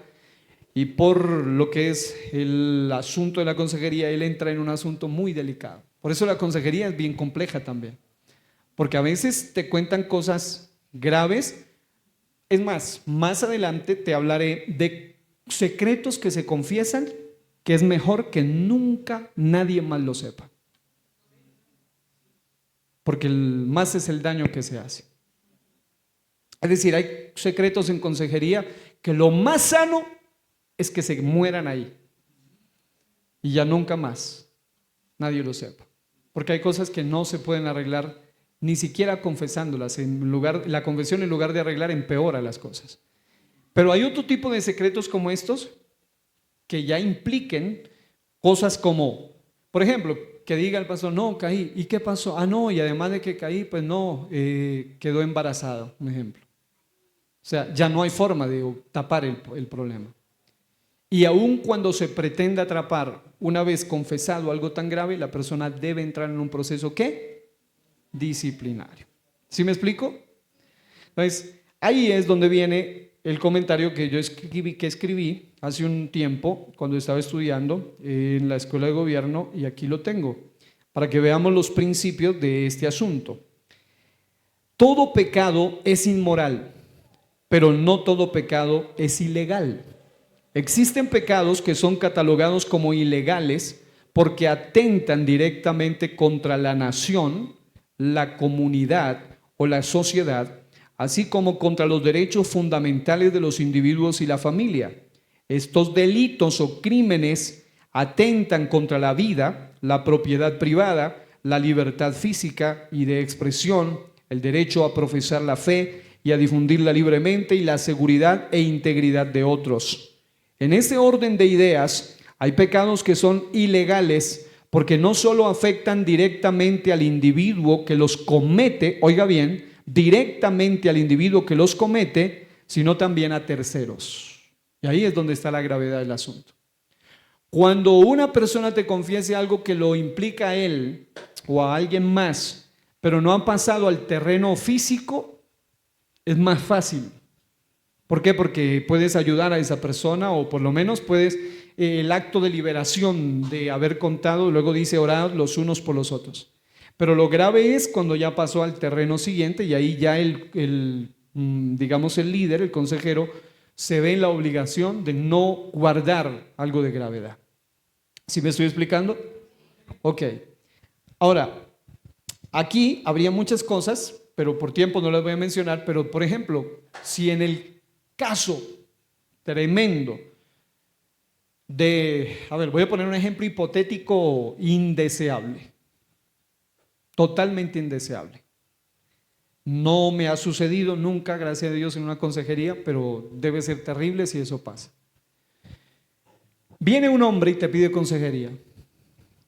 y por lo que es el asunto de la consejería, él entra en un asunto muy delicado. Por eso la consejería es bien compleja también, porque a veces te cuentan cosas graves. Es más adelante te hablaré de secretos que se confiesan, que es mejor que nunca nadie más lo sepa, porque más es el daño que se hace. Es decir, hay secretos en consejería que lo más sano es que se mueran ahí y ya nunca más nadie lo sepa, porque hay cosas que no se pueden arreglar ni siquiera confesándolas. La confesión, en lugar de arreglar, empeora las cosas. Pero hay otro tipo de secretos como estos que ya impliquen cosas como, por ejemplo, que diga el pastor, no, caí, ¿y qué pasó? Ah, no, y además de que caí, pues no, quedó embarazada, un ejemplo. O sea, ya no hay forma de tapar el problema. Y aun cuando se pretenda atrapar, una vez confesado algo tan grave, la persona debe entrar en un proceso, ¿qué? Disciplinario. ¿Sí me explico? Entonces, ahí es donde viene el comentario que yo escribí hace un tiempo, cuando estaba estudiando en la escuela de gobierno, y aquí lo tengo, para que veamos los principios de este asunto. Todo pecado es inmoral, pero no todo pecado es ilegal. Existen pecados que son catalogados como ilegales porque atentan directamente contra la nación, la comunidad o la sociedad, así como contra los derechos fundamentales de los individuos y la familia. Estos delitos o crímenes atentan contra la vida, la propiedad privada, la libertad física y de expresión, el derecho a profesar la fe y a difundirla libremente, y la seguridad e integridad de otros. En ese orden de ideas, hay pecados que son ilegales porque no solo afectan directamente al individuo que los comete, oiga bien, directamente al individuo que los comete, sino también a terceros. Y ahí es donde está la gravedad del asunto. Cuando una persona te confiese algo que lo implica a él o a alguien más, pero no han pasado al terreno físico, es más fácil. ¿Por qué? Porque puedes ayudar a esa persona, o por lo menos puedes, el acto de liberación de haber contado, luego dice orad los unos por los otros. Pero lo grave es cuando ya pasó al terreno siguiente y ahí ya digamos el líder, el consejero, se ve en la obligación de no guardar algo de gravedad. ¿Sí me estoy explicando? Ok. Ahora, aquí habría muchas cosas pero por tiempo no las voy a mencionar, pero por ejemplo, si en el caso tremendo voy a poner un ejemplo hipotético indeseable, totalmente indeseable. No me ha sucedido nunca, gracias a Dios, en una consejería, pero debe ser terrible si eso pasa. Viene un hombre y te pide consejería.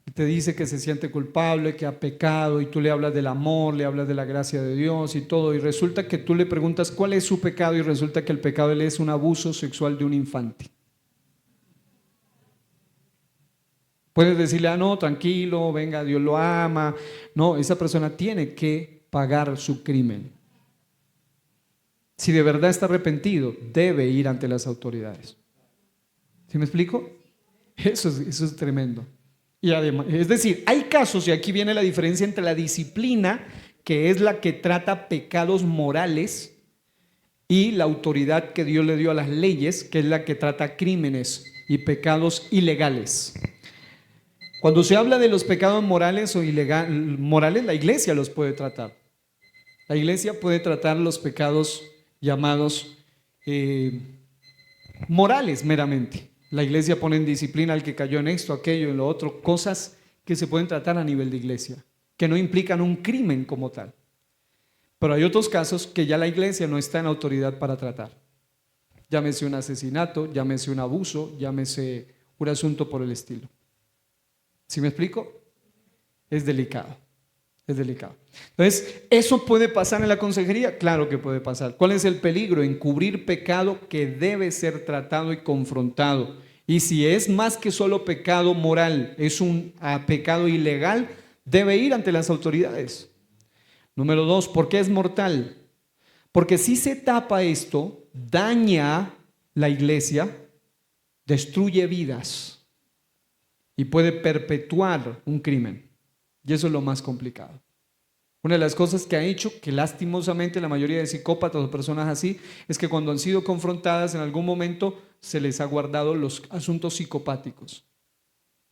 Y te dice que se siente culpable, que ha pecado, y tú le hablas del amor, le hablas de la gracia de Dios y todo. Y resulta que tú le preguntas cuál es su pecado, y resulta que el pecado de él es un abuso sexual de un infante. Puedes decirle, no, tranquilo, venga, Dios lo ama. No, esa persona tiene que pagar su crimen. Si de verdad está arrepentido, debe ir ante las autoridades. ¿Sí me explico? Eso es tremendo. Y además, es decir, hay casos, y aquí viene la diferencia entre la disciplina, que es la que trata pecados morales, y la autoridad que Dios le dio a las leyes, que es la que trata crímenes y pecados ilegales. Cuando se habla de los pecados morales o morales, la iglesia los puede tratar. La iglesia puede tratar los pecados llamados morales meramente. La iglesia pone en disciplina al que cayó en esto, aquello, en lo otro, cosas que se pueden tratar a nivel de iglesia, que no implican un crimen como tal. Pero hay otros casos que ya la iglesia no está en autoridad para tratar. Llámese un asesinato, llámese un abuso, llámese un asunto por el estilo. ¿Sí me explico? Es delicado. Es delicado. Entonces, ¿eso puede pasar en la consejería? Claro que puede pasar. ¿Cuál es el peligro? Encubrir pecado que debe ser tratado y confrontado. Y si es más que solo pecado moral, es un pecado ilegal, debe ir ante las autoridades. Número 2, ¿por qué es mortal? Porque si se tapa esto, daña la iglesia, destruye vidas y puede perpetuar un crimen. Y eso es lo más complicado. Una de las cosas que ha hecho que lastimosamente la mayoría de psicópatas o personas así es que cuando han sido confrontadas en algún momento se les ha guardado los asuntos psicopáticos,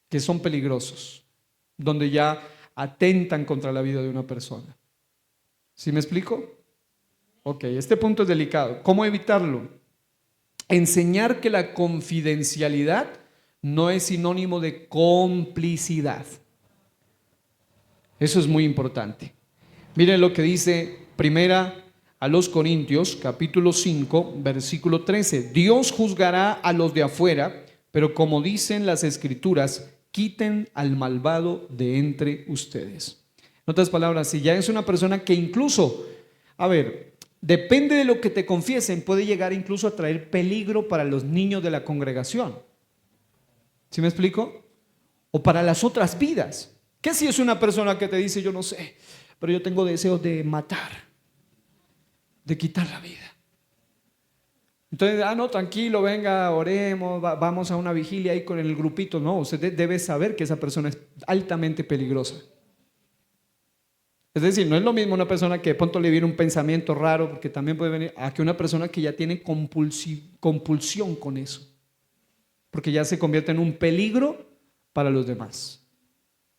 que son peligrosos, donde ya atentan contra la vida de una persona. ¿Sí me explico? Ok, este punto es delicado. ¿Cómo evitarlo? Enseñar que la confidencialidad no es sinónimo de complicidad. Eso es muy importante. Miren lo que dice Primera a los Corintios, capítulo 5, versículo 13. Dios juzgará a los de afuera, pero como dicen las Escrituras, quiten al malvado de entre ustedes. En otras palabras, si ya es una persona que incluso, depende de lo que te confiesen, puede llegar incluso a traer peligro para los niños de la congregación. ¿Sí me explico? O para las otras vidas. ¿Qué si es una persona que te dice, yo no sé, pero yo tengo deseos de matar, de quitar la vida? Entonces, no, tranquilo, venga, oremos, vamos a una vigilia ahí con el grupito. No, usted debe saber que esa persona es altamente peligrosa. Es decir, no es lo mismo una persona que de pronto le viene un pensamiento raro, porque también puede venir, a que una persona que ya tiene compulsión con eso, porque ya se convierte en un peligro para los demás.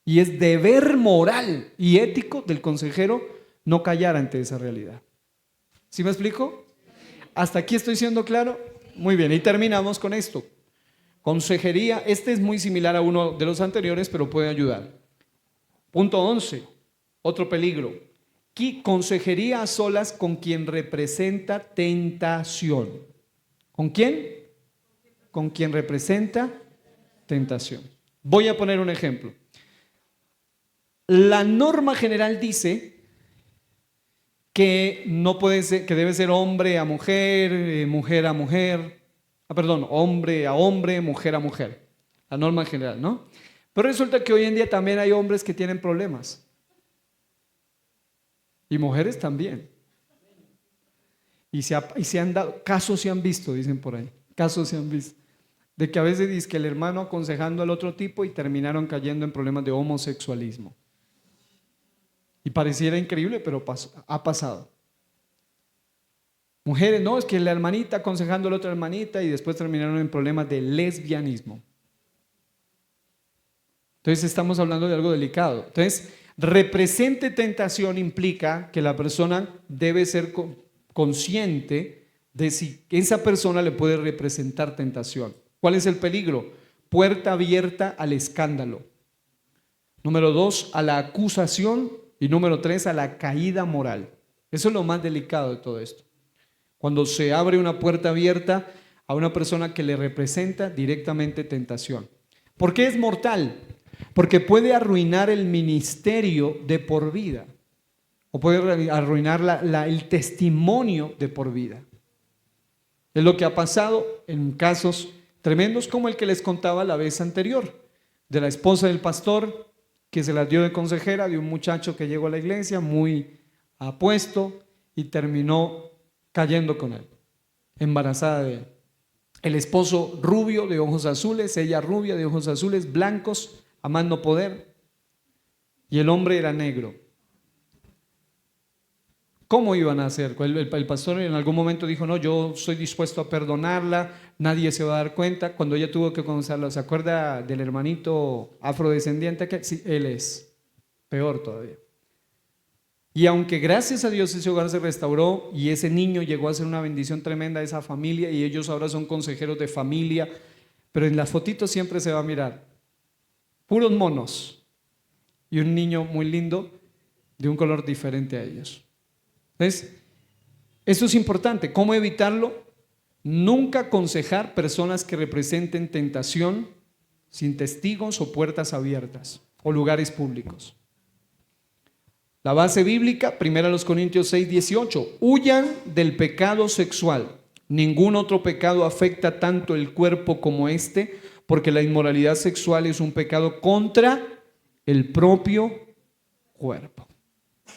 Y es deber moral y ético del consejero no callar ante esa realidad. ¿Sí me explico? ¿Hasta aquí estoy siendo claro? Muy bien, y terminamos con esto. Consejería, este es muy similar a uno de los anteriores, pero puede ayudar. Punto 11, otro peligro. Consejería a solas con quien representa tentación. ¿Con quién? Con quien representa tentación. Voy a poner un ejemplo. La norma general dice que no puede ser, que debe ser hombre a mujer, mujer a mujer, hombre a hombre, mujer a mujer. La norma general, ¿no? Pero resulta que hoy en día también hay hombres que tienen problemas. Y mujeres también. Y se han dado, casos se han visto, dicen por ahí, casos se han visto, de que a veces dice que el hermano aconsejando al otro tipo y terminaron cayendo en problemas de homosexualismo. Y pareciera increíble, pero ha pasado. Mujeres, no, es que la hermanita aconsejando a la otra hermanita y después terminaron en problemas de lesbianismo. Entonces estamos hablando de algo delicado. Entonces Represente tentación implica que la persona debe ser consciente de si esa persona le puede representar tentación. ¿Cuál es el peligro? Puerta abierta al escándalo. Número 2, a la acusación. Y número 3, a la caída moral. Eso es lo más delicado de todo esto. Cuando se abre una puerta abierta a una persona que le representa directamente tentación. ¿Por qué es mortal? Porque puede arruinar el ministerio de por vida. O puede arruinar el testimonio de por vida. Es lo que ha pasado en casos tremendos como el que les contaba la vez anterior, de la esposa del pastor que se las dio de consejera de un muchacho que llegó a la iglesia muy apuesto y terminó cayendo con él, embarazada de él. El esposo rubio de ojos azules, ella rubia de ojos azules, blancos, amando poder, y el hombre era negro. ¿Cómo iban a hacer? El pastor en algún momento dijo, no, yo soy dispuesto a perdonarla, nadie se va a dar cuenta. Cuando ella tuvo que conocerlo, ¿se acuerda del hermanito afrodescendiente? Que sí, él es peor todavía. Y aunque gracias a Dios ese hogar se restauró y ese niño llegó a ser una bendición tremenda a esa familia y ellos ahora son consejeros de familia, pero en las fotitos siempre se va a mirar puros monos y un niño muy lindo de un color diferente a ellos. ¿Ves? Eso es importante. ¿Cómo evitarlo? Nunca aconsejar personas que representen tentación sin testigos o puertas abiertas o lugares públicos. La base bíblica, 1 Corintios 6:18, huyan del pecado sexual. Ningún otro pecado afecta tanto el cuerpo como este, porque la inmoralidad sexual es un pecado contra el propio cuerpo.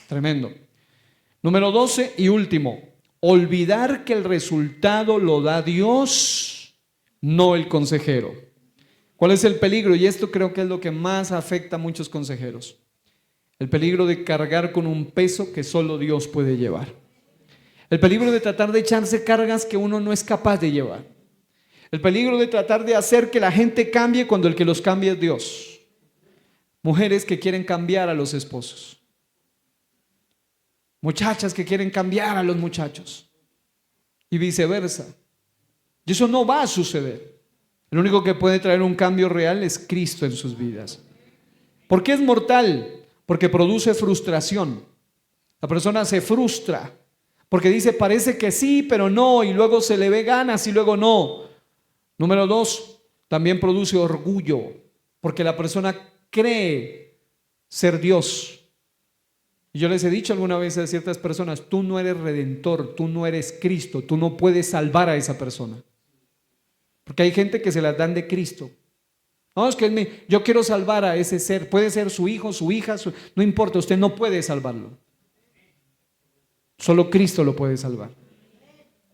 Tremendo. Número 12 y último, olvidar que el resultado lo da Dios, no el consejero. ¿Cuál es el peligro? Y esto creo que es lo que más afecta a muchos consejeros. El peligro de cargar con un peso que solo Dios puede llevar. El peligro de tratar de echarse cargas que uno no es capaz de llevar. El peligro de tratar de hacer que la gente cambie cuando el que los cambia es Dios. Mujeres que quieren cambiar a los esposos. Muchachas que quieren cambiar a los muchachos. Y viceversa. Y eso no va a suceder. El único que puede traer un cambio real es Cristo en sus vidas. ¿Por qué es mortal? Porque produce frustración. La persona se frustra porque dice parece que sí, pero no, y luego se le ve ganas y luego no. Número 2, también produce orgullo porque la persona cree ser Dios. Y yo les he dicho alguna vez a ciertas personas, tú no eres redentor, tú no eres Cristo, tú no puedes salvar a esa persona. Porque hay gente que se las dan de Cristo. No, es que yo quiero salvar a ese ser, puede ser su hijo, su hija, no importa, usted no puede salvarlo. Solo Cristo lo puede salvar.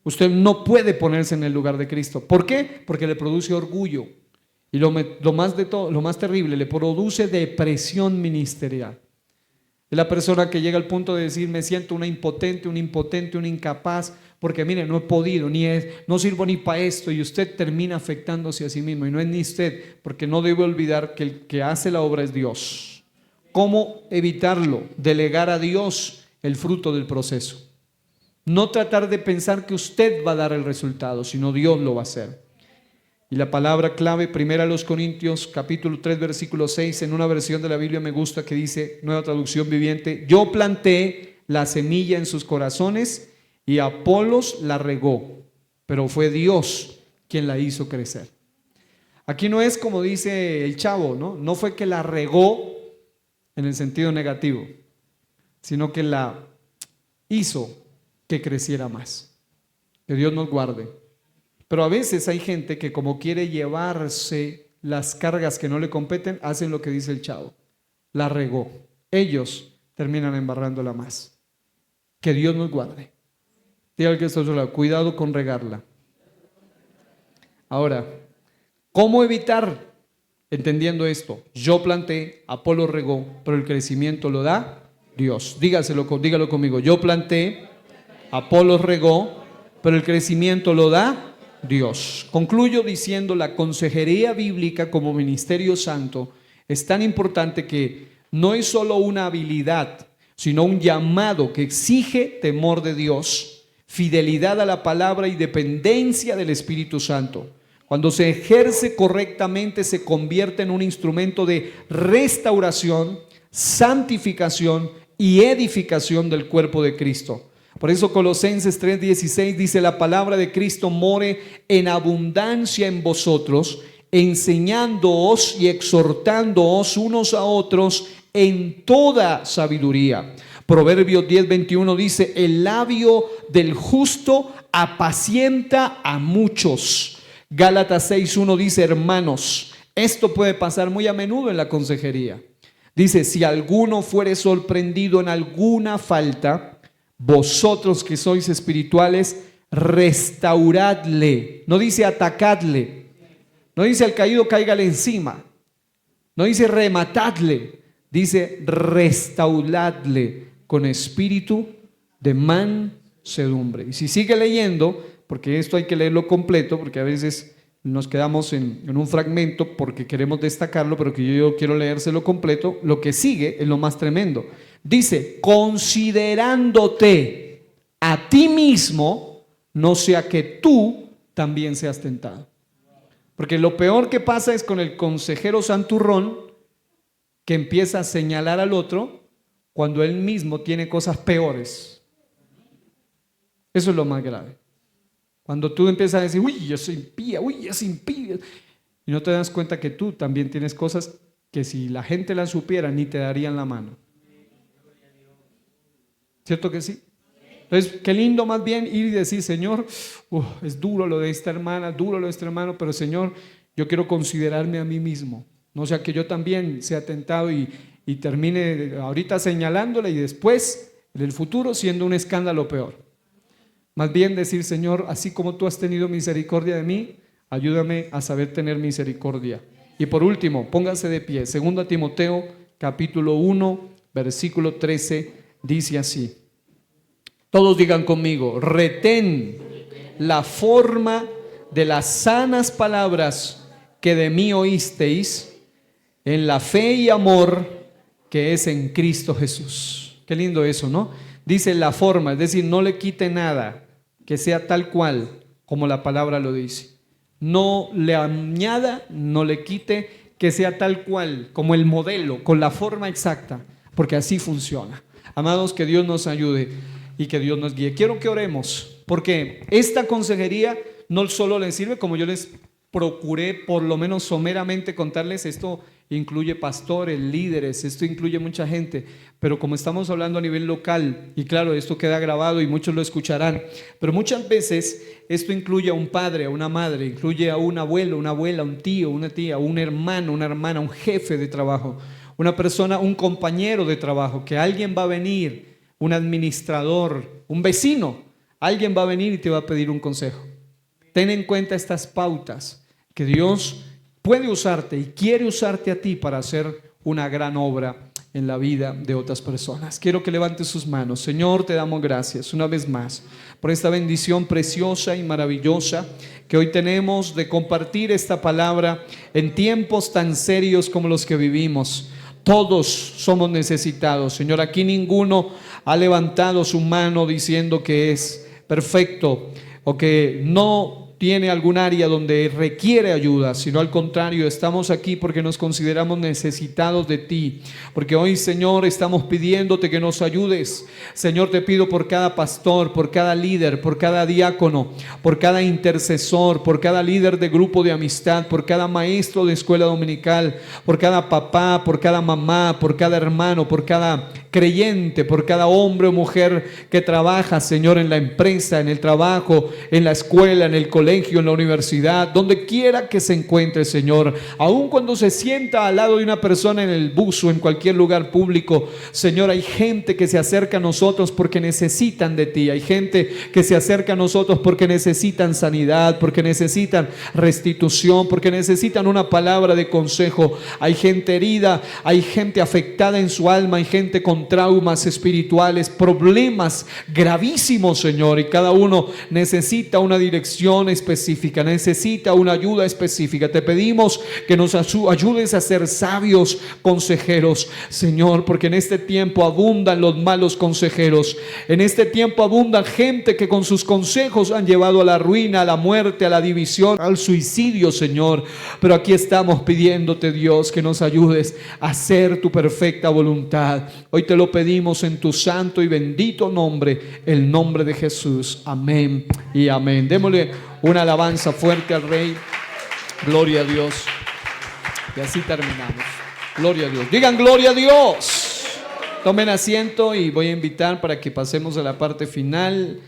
Usted no puede ponerse en el lugar de Cristo. ¿Por qué? Porque le produce orgullo. Y lo más de todo, lo más terrible, le produce depresión ministerial. Es la persona que llega al punto de decir, me siento una impotente, un incapaz, porque mire, no he podido, no sirvo ni para esto, y usted termina afectándose a sí mismo, y no es ni usted, porque no debe olvidar que el que hace la obra es Dios. ¿Cómo evitarlo? Delegar a Dios el fruto del proceso. No tratar de pensar que usted va a dar el resultado, sino Dios lo va a hacer. Y la palabra clave, 1 Corintios capítulo 3 versículo 6, en una versión de la Biblia me gusta que dice, nueva traducción viviente, yo planté la semilla en sus corazones y Apolos la regó, pero fue Dios quien la hizo crecer. Aquí no es como dice el chavo, no fue que la regó en el sentido negativo, sino que la hizo que creciera más. Que Dios nos guarde. Pero a veces hay gente que como quiere llevarse las cargas que no le competen, hacen lo que dice el chavo, la regó. Ellos terminan embarrándola más. Que Dios nos guarde. Diga que esto es cuidado con regarla. Ahora, ¿cómo evitar? Entendiendo esto, yo planté, Apolo regó, pero el crecimiento lo da Dios. Dígalo conmigo, yo planté, Apolo regó, pero el crecimiento lo da Dios. Concluyo diciendo, la consejería bíblica como ministerio santo es tan importante que no es solo una habilidad, sino un llamado que exige temor de Dios, fidelidad a la palabra y dependencia del Espíritu Santo. Cuando se ejerce correctamente, se convierte en un instrumento de restauración, santificación y edificación del cuerpo de Cristo. Por eso Colosenses 3:16 dice: la palabra de Cristo more en abundancia en vosotros, enseñándoos y exhortándoos unos a otros en toda sabiduría. Proverbios 10:21 dice: el labio del justo apacienta a muchos. Gálatas 6:1 dice: hermanos, esto puede pasar muy a menudo en la consejería. Dice: si alguno fuere sorprendido en alguna falta, vosotros que sois espirituales, restauradle. No dice atacadle, no dice al caído cáigale encima, no dice rematadle, dice restauradle con espíritu de mansedumbre. Y si sigue leyendo, porque esto hay que leerlo completo, porque a veces nos quedamos en un fragmento porque queremos destacarlo, pero que yo quiero leérselo completo. Lo que sigue es lo más tremendo. Dice: considerándote a ti mismo, no sea que tú también seas tentado. Porque lo peor que pasa es con el consejero santurrón, que empieza a señalar al otro cuando él mismo tiene cosas peores. Eso es lo más grave. Cuando tú empiezas a decir: uy, yo soy impía, uy, yo soy impía, y no te das cuenta que tú también tienes cosas que si la gente las supiera ni te darían la mano. ¿Cierto que sí? Entonces, qué lindo más bien ir y decir: Señor, es duro lo de esta hermana, duro lo de este hermano, pero Señor, yo quiero considerarme a mí mismo. No sea que yo también sea tentado y termine ahorita señalándole y después, en el futuro, siendo un escándalo peor. Más bien decir: Señor, así como tú has tenido misericordia de mí, ayúdame a saber tener misericordia. Y por último, póngase de pie. 2 Timoteo capítulo 1, versículo 13, dice así. Todos digan conmigo: retén la forma de las sanas palabras que de mí oísteis, en la fe y amor que es en Cristo Jesús. Qué lindo eso, ¿no? Dice la forma, es decir, no le quite nada, que sea tal cual como la palabra lo dice. No le añada, no le quite, que sea tal cual como el modelo, con la forma exacta, porque así funciona. Amados, que Dios nos ayude y que Dios nos guíe. Quiero que oremos, porque esta consejería no solo les sirve, como yo les procuré por lo menos someramente contarles, esto incluye pastores, líderes, esto incluye mucha gente, pero como estamos hablando a nivel local, y claro, esto queda grabado y muchos lo escucharán, pero muchas veces esto incluye a un padre, a una madre, incluye a un abuelo, una abuela, un tío, una tía, un hermano, una hermana, un jefe de trabajo, una persona, un compañero de trabajo, que alguien va a venir, un administrador, un vecino, alguien va a venir y te va a pedir un consejo. Ten en cuenta estas pautas, que Dios puede usarte y quiere usarte a ti para hacer una gran obra en la vida de otras personas. Quiero que levantes sus manos. Señor, te damos gracias una vez más por esta bendición preciosa y maravillosa que hoy tenemos de compartir esta palabra en tiempos tan serios como los que vivimos. Todos somos necesitados, Señor. Aquí ninguno ha levantado su mano diciendo que es perfecto o que no tiene algún área donde requiere ayuda, sino al contrario, estamos aquí porque nos consideramos necesitados de ti, porque hoy, Señor, estamos pidiéndote que nos ayudes. Señor, te pido por cada pastor, por cada líder, por cada diácono, por cada intercesor, por cada líder de grupo de amistad, por cada maestro de escuela dominical, por cada papá, por cada mamá, por cada hermano, por cada creyente, por cada hombre o mujer que trabaja, Señor, en la empresa, en el trabajo, en la escuela, en el colegio, en la universidad, donde quiera que se encuentre, Señor. Aun cuando se sienta al lado de una persona en el bus o en cualquier lugar público, Señor, hay gente que se acerca a nosotros porque necesitan de ti. Hay gente que se acerca a nosotros porque necesitan sanidad, porque necesitan restitución, porque necesitan una palabra de consejo. Hay gente herida, hay gente afectada en su alma, hay gente con traumas espirituales, problemas gravísimos, Señor, y cada uno necesita una dirección espiritual específica, necesita una ayuda específica. Te pedimos que nos ayudes a ser sabios consejeros, Señor, porque en este tiempo abundan los malos consejeros. En este tiempo abundan gente que con sus consejos han llevado a la ruina, a la muerte, a la división, al suicidio, Señor. Pero aquí estamos pidiéndote, Dios, que nos ayudes a hacer tu perfecta voluntad. Hoy te lo pedimos en tu santo y bendito nombre, el nombre de Jesús. Amén y amén. Démosle una alabanza fuerte al Rey. Gloria a Dios. Y así terminamos. Gloria a Dios. Digan gloria a Dios. Tomen asiento y voy a invitar para que pasemos a la parte final.